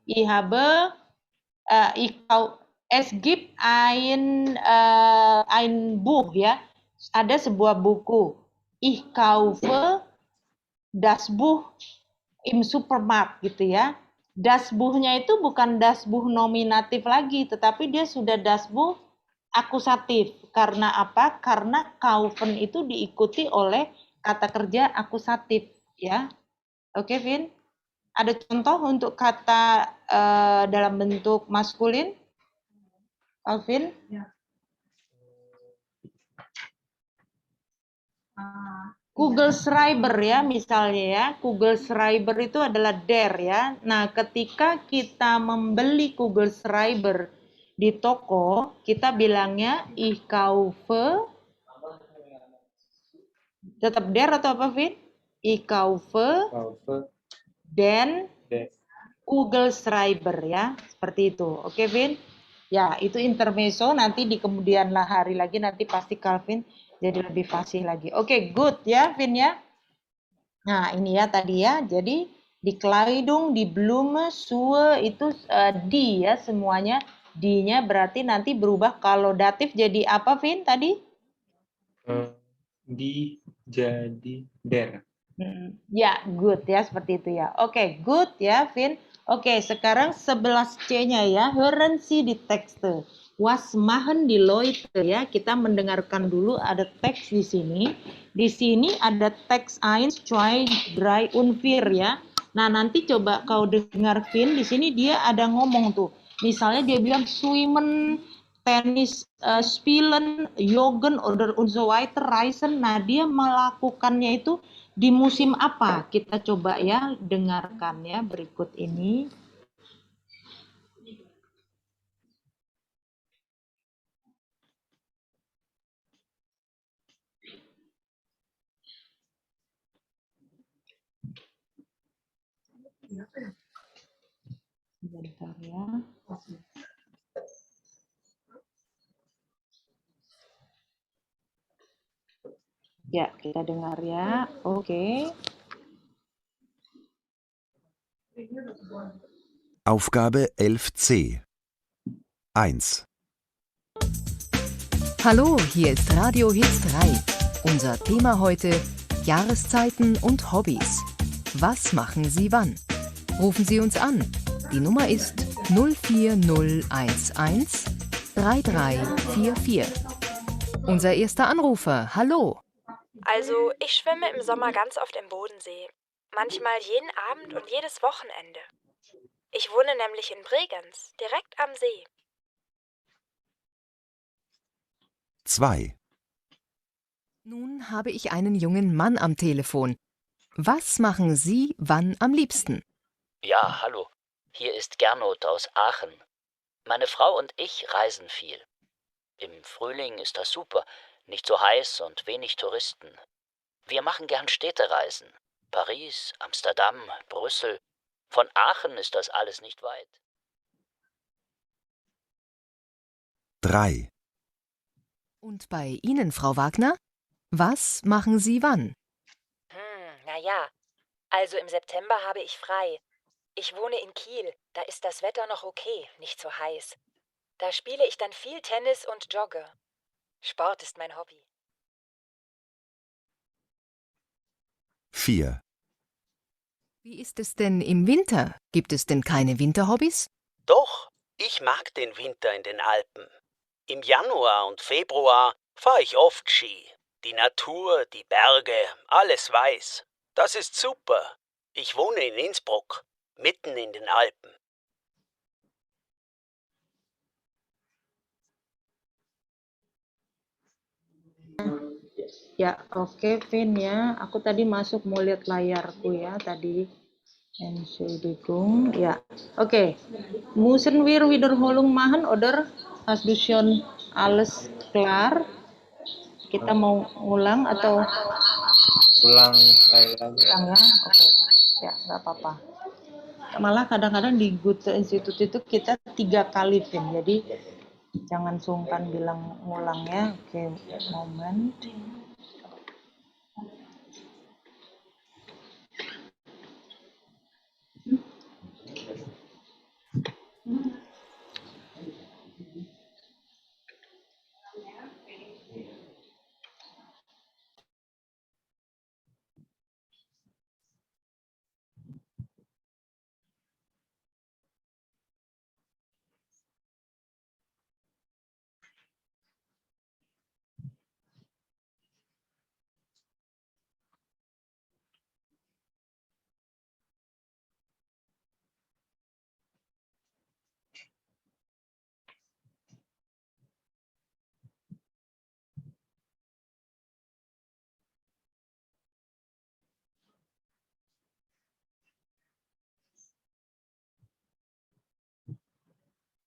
ich habe, es gibt ein Buch ya, ada sebuah buku. Ich kaufe das Buch im Supermarkt gitu ya. Das Buchnya itu bukan das Buch nominatif lagi, tetapi dia sudah das Buch akusatif. Karena apa? Karena kaufen itu diikuti oleh kata kerja akusatif ya. Oke, Vin. Ada contoh untuk kata dalam bentuk maskulin? Alvin? Ya. Google Schreiber ya, misalnya ya. Google Schreiber itu adalah der ya. Nah, ketika kita membeli Google Schreiber di toko, kita bilangnya ich kaufe. Tetap der atau apa, Vin? Ich kaufe. Den Google Schreiber ya, seperti itu. Oke, Vin? Ya, itu intermezzo, nanti di kemudian hari lagi nanti pasti Calvin jadi lebih fasih lagi. Oke, good ya, Vin ya. Nah, ini ya tadi ya. Jadi di Kleidung, di Blume, Schuhe itu di ya semuanya. Di-nya berarti nanti berubah kalau datif jadi apa, Vin tadi? Di jadi der. Ya, good ya, seperti itu ya. Oke, good ya, Vin. Oke, sekarang 11C-nya ya. Hören Sie die Texte. Was machen die Leute ya. Kita mendengarkan dulu ada teks di sini. Di sini ada teks 1, 2, 3, und 4 ya. Nah, nanti coba kau dengar, Vin. Di sini dia ada ngomong tuh. Misalnya dia bilang swimmen, tenis, spielen, joggen, oder und so weiter, reisen. Nah, dia melakukannya itu di musim apa? Kita coba ya dengarkan ya berikut ini. Sebentar ya. Ya, kita dengar ya. Oke. Aufgabe 11c. 1. Hallo, hier ist Radio Hits 3. Unser Thema heute: Jahreszeiten und Hobbys. Was machen Sie wann? Rufen Sie uns an. Die Nummer ist 04011 3344. Unser erster Anrufer, hallo. Also, ich schwimme im Sommer ganz oft im Bodensee. Manchmal jeden Abend und jedes Wochenende. Ich wohne nämlich in Bregenz, direkt am See. 2. Nun habe ich einen jungen Mann am Telefon. Was machen Sie wann am liebsten? Ja, hallo. Hier ist Gernot aus Aachen. Meine Frau und ich reisen viel. Im Frühling ist das super, nicht so heiß und wenig Touristen. Wir machen gern Städtereisen. Paris, Amsterdam, Brüssel. Von Aachen ist das alles nicht weit. 3. Und bei Ihnen, Frau Wagner? Was machen Sie wann? Naja, also im September habe ich frei. Ich wohne in Kiel, da ist das Wetter noch okay, nicht so heiß. Da spiele ich dann viel Tennis und jogge. Sport ist mein Hobby. 4. Wie ist es denn im Winter? Gibt es denn keine Winterhobbys? Doch, ich mag den Winter in den Alpen. Im Januar und Februar fahre ich oft Ski. Die Natur, die Berge, alles weiß. Das ist super. Ich wohne in Innsbruck, mitten in den Alpen. Ya, oke, Vin ya. Aku tadi masuk mau lihat layarku ya tadi. Entschuldigung. Ya, oke. Müssen wir Wiederholung machen oder hast du schon alles klar? Kita mau ngulang atau Ulang sekali lagi. ulang ya? Oke. Ya, nggak apa-apa. Malah kadang-kadang di Goethe Institute itu kita 3 kali, Vin. Jadi jangan sungkan bilang ngulang ya. Oke, moment.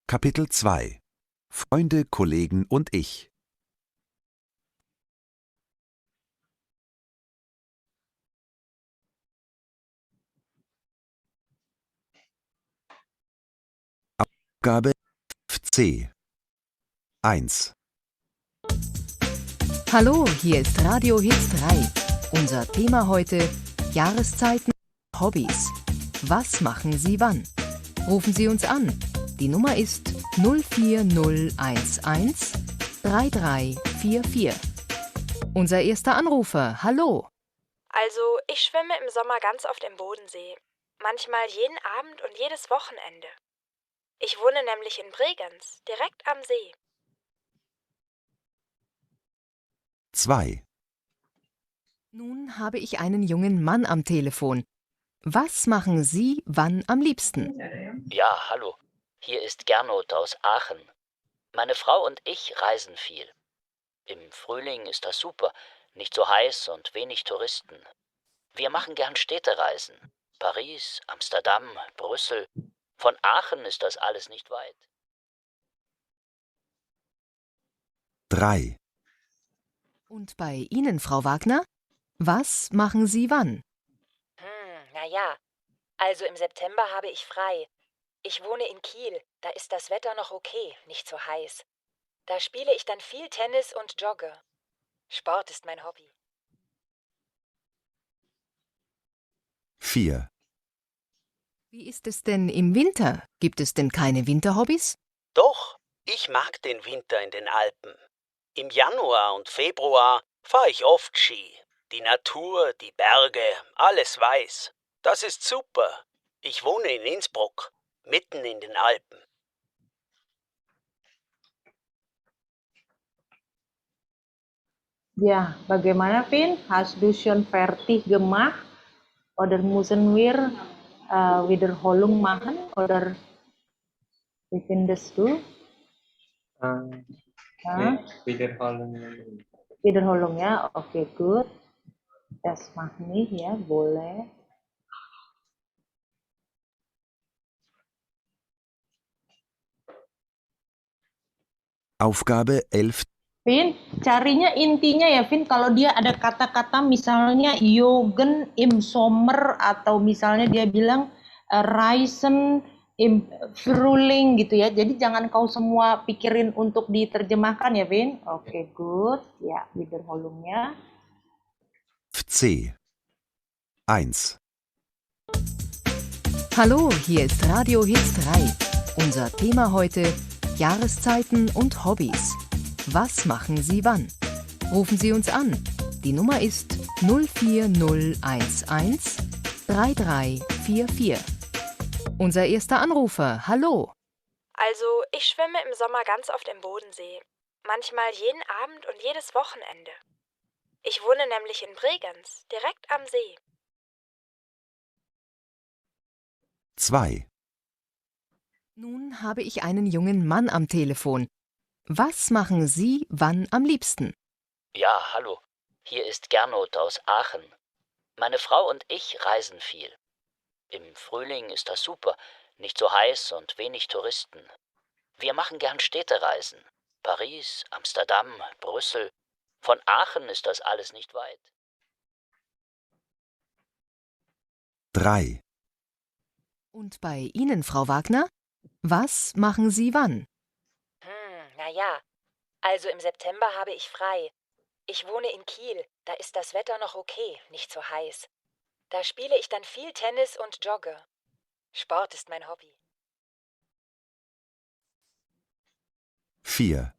Kapitel 2. Freunde, Kollegen und ich. Aufgabe 11c. 1. Hallo, hier ist Radio Hits 3. Unser Thema heute: Jahreszeiten und Hobbys. Was machen Sie wann? Rufen Sie uns an. Die Nummer ist 04011 3344. Unser erster Anrufer, hallo. Also, ich schwimme im Sommer ganz oft im Bodensee. Manchmal jeden Abend und jedes Wochenende. Ich wohne nämlich in Bregenz, direkt am See. 2. Nun habe ich einen jungen Mann am Telefon. Was machen Sie wann am liebsten? Ja, hallo. Hier ist Gernot aus Aachen. Meine Frau und ich reisen viel. Im Frühling ist das super, nicht so heiß und wenig Touristen. Wir machen gern Städtereisen. Paris, Amsterdam, Brüssel. Von Aachen ist das alles nicht weit. 3. Und bei Ihnen, Frau Wagner? Was machen Sie wann? Naja, Also im September habe ich frei. Ich wohne in Kiel, da ist das Wetter noch okay, nicht so heiß. Da spiele ich dann viel Tennis und jogge. Sport ist mein Hobby. 4, Wie ist es denn im Winter? Gibt es denn keine Winterhobbys? Doch, ich mag den Winter in den Alpen. Im Januar und Februar fahre ich oft Ski. Die Natur, die Berge, alles weiß. Das ist super. Ich wohne in Innsbruck, mitten in den Alpen. Ya, bagaimana, Vin? Hast du schon fertig gemacht? Oder müssen wir wiederholung machen? Oder wie findest du? Nee, wiederholen. Wiederholung ya, oke, good. Das mache ich ya, boleh. Aufgabe 11, Vin, carinya intinya ya, Vin, kalau dia ada kata-kata misalnya Jürgen im Sommer atau misalnya dia bilang Reisen im Frühling gitu ya. Jadi jangan kau semua pikirin untuk diterjemahkan ya, Vin. Oke, good. Ya, wiederholungnya. C. 1, Hallo, hier ist Radio Hits 3. Unser Thema heute: Jahreszeiten und Hobbys. Was machen Sie wann? Rufen Sie uns an. Die Nummer ist 04011 3344. Unser erster Anrufer, hallo. Also, ich schwimme im Sommer ganz oft im Bodensee. Manchmal jeden Abend und jedes Wochenende. Ich wohne nämlich in Bregenz, direkt am See. 2, Nun habe ich einen jungen Mann am Telefon. Was machen Sie wann am liebsten? Ja, hallo. Hier ist Gernot aus Aachen. Meine Frau und ich reisen viel. Im Frühling ist das super, nicht so heiß und wenig Touristen. Wir machen gern Städtereisen. Paris, Amsterdam, Brüssel. Von Aachen ist das alles nicht weit. 3, Und bei Ihnen, Frau Wagner? Was machen Sie wann? Naja, also im September habe ich frei. Ich wohne in Kiel, da ist das Wetter noch okay, nicht so heiß. Da spiele ich dann viel Tennis und jogge. Sport ist mein Hobby. 4,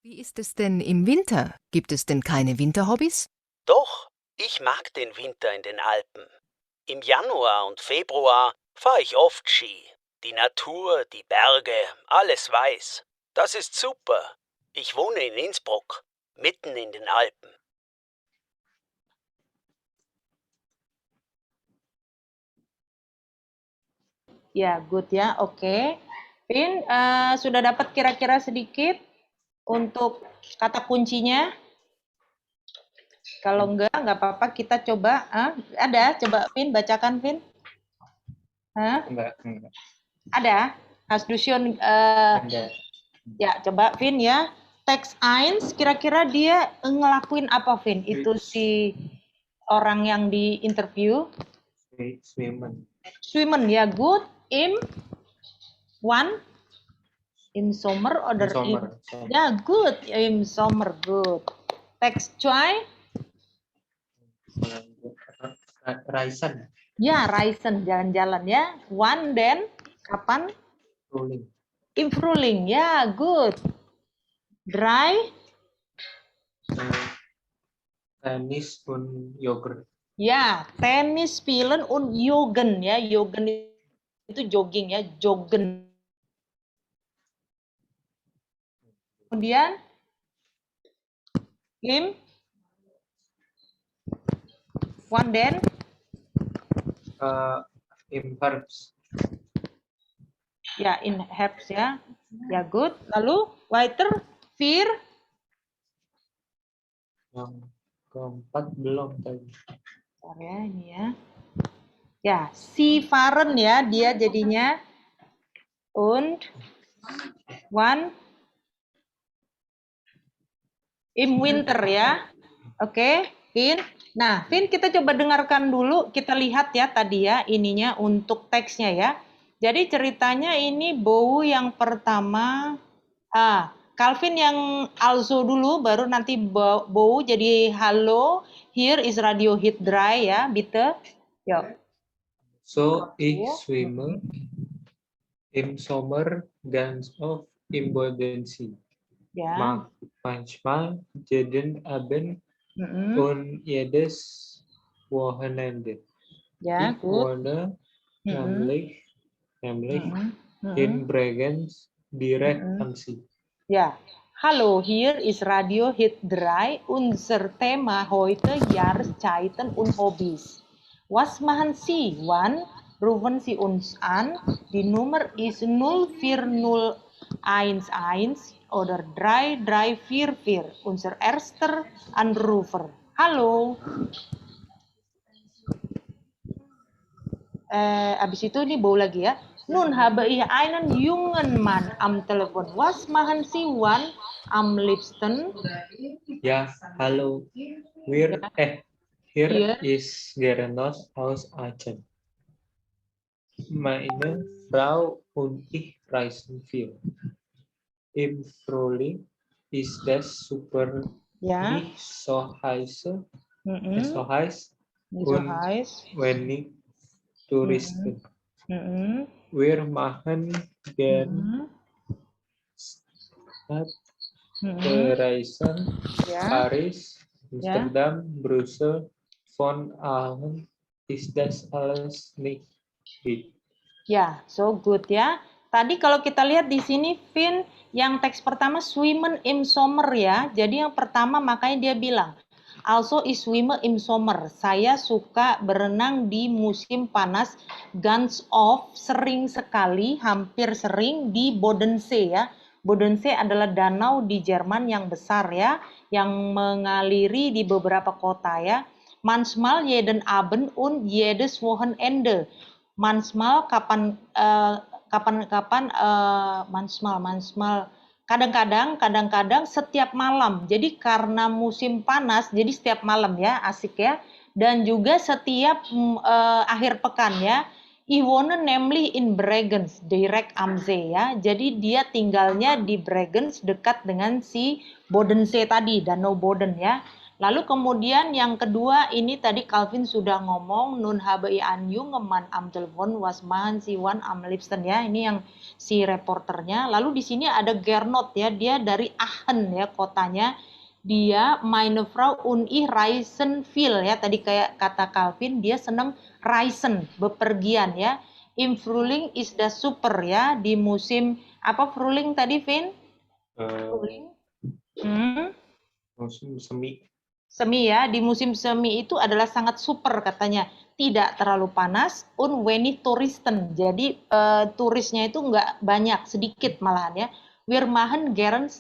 Wie ist es denn im Winter? Gibt es denn keine Winterhobbys? Doch, ich mag den Winter in den Alpen. Im Januar und Februar fahre ich oft Ski. Die Natur, die Berge, alles weiß. Das ist super. Ich wohne in Innsbruck, mitten in den Alpen. Ya, good ya, oke. Vin, sudah dapat kira-kira sedikit untuk kata kuncinya? Kalau enggak apa-apa, kita coba. Ada, coba Vin, bacakan Vin. Enggak. Ada? Hast du schon, Ada. ya coba Vin ya. Teks 1, kira-kira dia ngelakuin apa Vin? Itu si orang yang di interview. Swimmen. Swimmen ya, good. Im Sommer oder Sommer. ya, good. Im Sommer, good. Teks 2. Reisen. Ya, Reisen, jalan-jalan ya. One, then, kapan? Frühling. Im Frühling, ya, good. Dry, Tennis und Yogurt. ya, Tennis spielen und joggen ya. Joggen itu jogging ya, joggen. Kemudian, one, then, Im Herbst. ya, in Herbst ya. Ya, good. Lalu, weiter, vier, Yang keempat belum tadi. bentar ya, ini ya. Ya, si Faren ya, dia jadinya. Und, one, im Winter ya. Oke, Vin. Nah, Vin, kita coba dengarkan dulu, kita lihat ya tadi ya ininya untuk teksnya ya. Jadi ceritanya ini Bow yang pertama, Calvin yang also dulu, baru nanti Bow jadi halo, here is radio hit dry ya, bitte. Yuk. So ich schwimme im Sommer ganz oft im Bodensee. Ya. Manchmal jeden Abend Mm-mm. und jedes Wochenende. Ya, Ich good. wohne Mm-mm. nämlich Mm-mm. in Mm-mm. Bregenz direkt Mm-mm. am See. Ja, hallo, hier ist Radio Hit 3. Unser Thema heute Jahreszeiten und Hobbys. Was machen Sie, Wan? Rufen Sie uns an. Die Nummer ist 04011 oder 3344. Unser erster Anrufer. Hallo. Abis itu ini bau lagi ya. Nun habe ich einen jungen Mann am Telefon. Was machen Sie, Wan, am liebsten? Ja, hallo. Hier Hier. ist Geranos aus Aachen. Meine Frau und ich reisen viel. Im Frühling ist das super, Ja. nicht so heiß, Mm-mm. nicht so heiß Nicht so und heiß. wenig Touristen. Mm-mm. Wir machen gern Mm-mm. Reisen, Ja. Paris, Amsterdam, Brüssel, von Aachen ist das alles nicht big. Ya, so good ya. Tadi kalau kita lihat di sini, Vin, yang teks pertama Schwimmen im Sommer ya. Jadi yang pertama makanya dia bilang, also ich schwimme im Sommer. Saya suka berenang di musim panas, ganz oft, sering sekali, hampir sering di Bodensee ya. Bodensee adalah danau di Jerman yang besar ya, yang mengaliri di beberapa kota ya. Manchmal jeden Abend und jedes Wochenende. Manchmal kadang-kadang setiap malam. Jadi karena musim panas, jadi setiap malam ya, asik ya. Dan juga setiap akhir pekan ya. Ich wohne nämlich in Bregenz, direkt am See ya. Jadi dia tinggalnya di Bregenz dekat dengan si Bodensee tadi, Danau Boden ya. Lalu kemudian yang kedua ini tadi Calvin sudah ngomong nun habe i an jungeman am telepon was machen Sie wan am liebsten ya. Ini yang si reporternya. Lalu di sini ada Gernot ya, dia dari Aachen ya kotanya. Dia meine Frau und ich reisen viel ya. Tadi kayak kata Calvin dia senang reisen, bepergian ya. Im Frühling is das super ya, di musim apa Frühling tadi Vin? Frühling. Musim semi. Semi ya, di musim semi itu adalah sangat super katanya, tidak terlalu panas, und wenig Touristen, jadi turisnya itu nggak banyak, sedikit malahan ya. Wir machen gern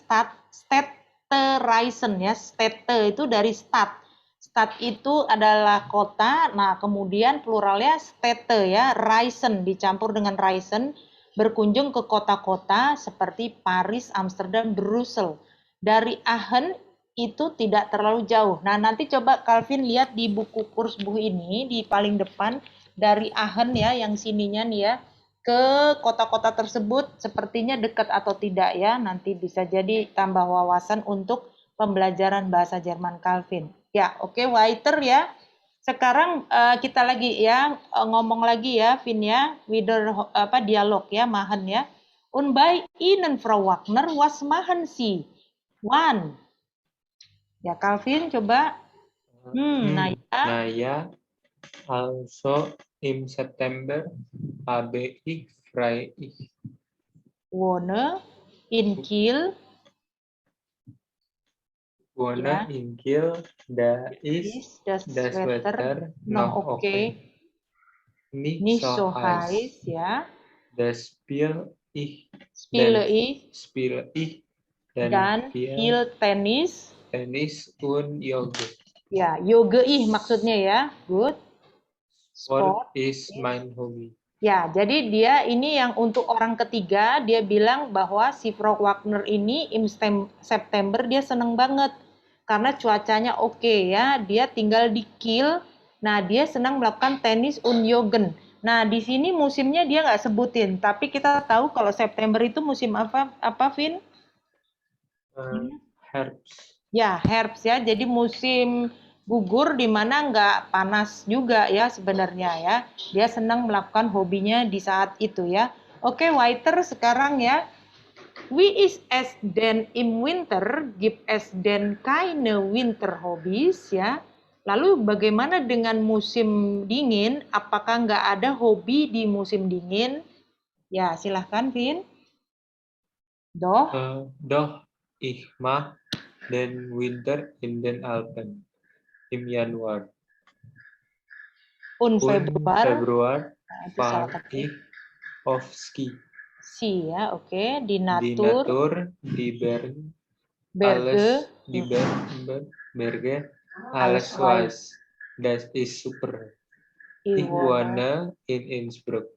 Städtereisen ya, Städte itu dari Stadt. Stadt itu adalah kota, nah kemudian pluralnya Städte ya, Reisen dicampur dengan Reisen, berkunjung ke kota-kota seperti Paris, Amsterdam, Brussel. Dari Aachen itu tidak terlalu jauh. Nah, nanti coba Calvin lihat di buku kurs buku ini di paling depan dari Aachen ya, yang sininya nih ya, ke kota-kota tersebut sepertinya dekat atau tidak ya. Nanti bisa jadi tambah wawasan untuk pembelajaran bahasa Jerman Calvin. Ya, oke, weiter ya. Sekarang kita lagi ya ngomong lagi ya, Vin ya, wieder dialog ya, machen ya. Und bei Ihnen, Frau Wagner, was machen Sie? One. Ya, Calvin coba. Naja, also im September habe ich frei. Ich wohne in Kiel. wohne in Kiel, da ist das Wetter noch okay. Nicht so heiß. Ya. Das spiele ich dan viel Tennis und Yoga. Ya, yoga maksudnya ya. Good. Sport is my hobby. Ya, jadi dia ini yang untuk orang ketiga, dia bilang bahwa si Frau Wagner ini im September dia seneng banget karena cuacanya oke ya. Dia tinggal di Kiel. Nah, dia senang melakukan tenis Unjogen. Nah, di sini musimnya dia nggak sebutin, tapi kita tahu kalau September itu musim apa, Vin? Herbst. Ya, herbst ya. Jadi musim gugur di mana nggak panas juga ya sebenarnya ya. Dia senang melakukan hobinya di saat itu ya. Oke, Waiter sekarang ya. Wie ist es denn im Winter? Gibt es denn keine Winter Hobbies ya? Lalu bagaimana dengan musim dingin? Apakah nggak ada hobi di musim dingin? Ya, silahkan, Vin. Doch, Doch ich mag den Winter in den Alpen im Januar. und Und Februar. Februar Nah, itu salah fahre satu. ich auf Ski. Si ya, oke. Di Die Natur, Natur, die Berge, Berge, alles, die Berge, alles alles weiß. Das ist super. Ich wohne in Innsbruck,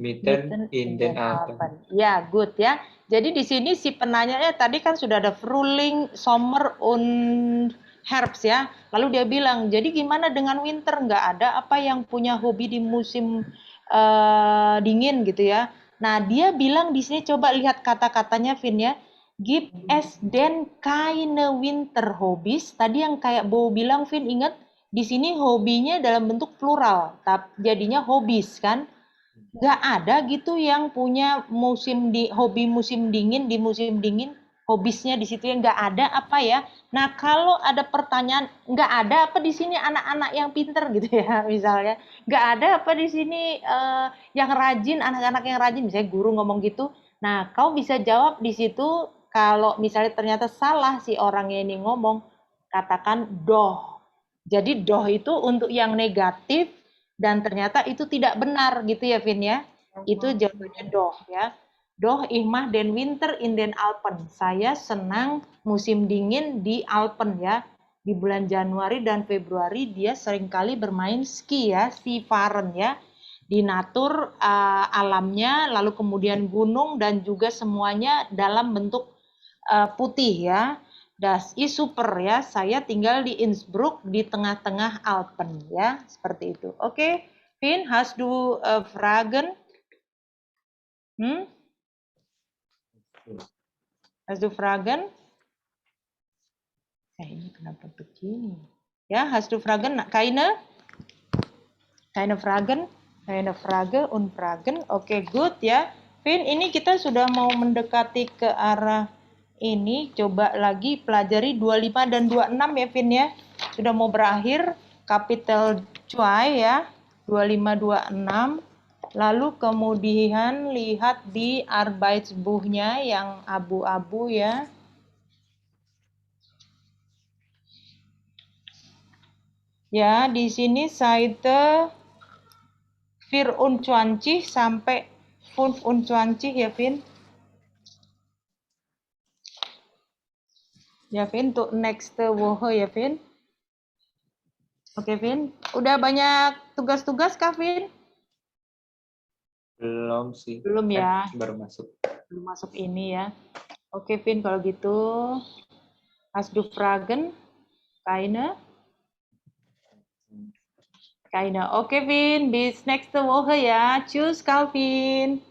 mitten in den Alpen. Ya, good ya. Jadi di sini si penanyanya tadi kan sudah ada Frühling, Sommer, und Herbst ya. Lalu dia bilang, jadi gimana dengan winter? Nggak ada apa yang punya hobi di musim dingin gitu ya. Nah, dia bilang di sini coba lihat kata-katanya Vin ya. Gibt es denn keine winter hobbies? Tadi yang kayak Bo bilang Vin, ingat di sini hobinya dalam bentuk plural, jadinya hobbies kan? Nggak ada gitu yang punya hobi musim dingin di musim dingin, hobisnya di situ yang nggak ada apa ya. Nah, kalau ada pertanyaan nggak ada apa di sini anak-anak yang pinter gitu ya misalnya, nggak ada apa di sini yang rajin, anak-anak yang rajin, misalnya guru ngomong gitu. Nah, kau bisa jawab di situ. Kalau misalnya ternyata salah si orangnya ini ngomong, katakan doh. Jadi doh itu untuk yang negatif, dan ternyata itu tidak benar gitu ya Vin ya. Itu jawabannya doh ya. Doh ich mag den Winter in den Alpen. Saya senang musim dingin di Alpen ya. Di bulan Januari dan Februari dia seringkali bermain ski ya, skifahren ya. Di natur alamnya, lalu kemudian gunung dan juga semuanya dalam bentuk putih ya. Das ist super ya. Saya tinggal di Innsbruck di tengah-tengah Alpen ya, seperti itu. Oke, Vin, hast du Fragen? Hast du Fragen? Ini kenapa begini? Ya, hast du Fragen? Keine? Keine Fragen? Keine Frage und Fragen. Oke, good ya. Vin, ini kita sudah mau mendekati ke arah ini. Coba lagi pelajari 25 dan 26 ya, Vin ya. Sudah mau berakhir. Kapitel 2 ya. 25, 26. Lalu kemudian lihat di Arbeitsbuchnya yang abu-abu ya. Ya, di sini Seite 24 sampai 25 ya, Vin. Ya, Vin, untuk next Woche ya, Vin. Oke, Vin. Udah banyak tugas-tugas kah, Vin? Belum sih. Belum ya. Baru masuk. Belum masuk ini ya. Oke, Vin, kalau gitu. Hast du Fragen? Keine? Keine. Oke, Vin. Bis next Woche ya. Tschüss, Calvin.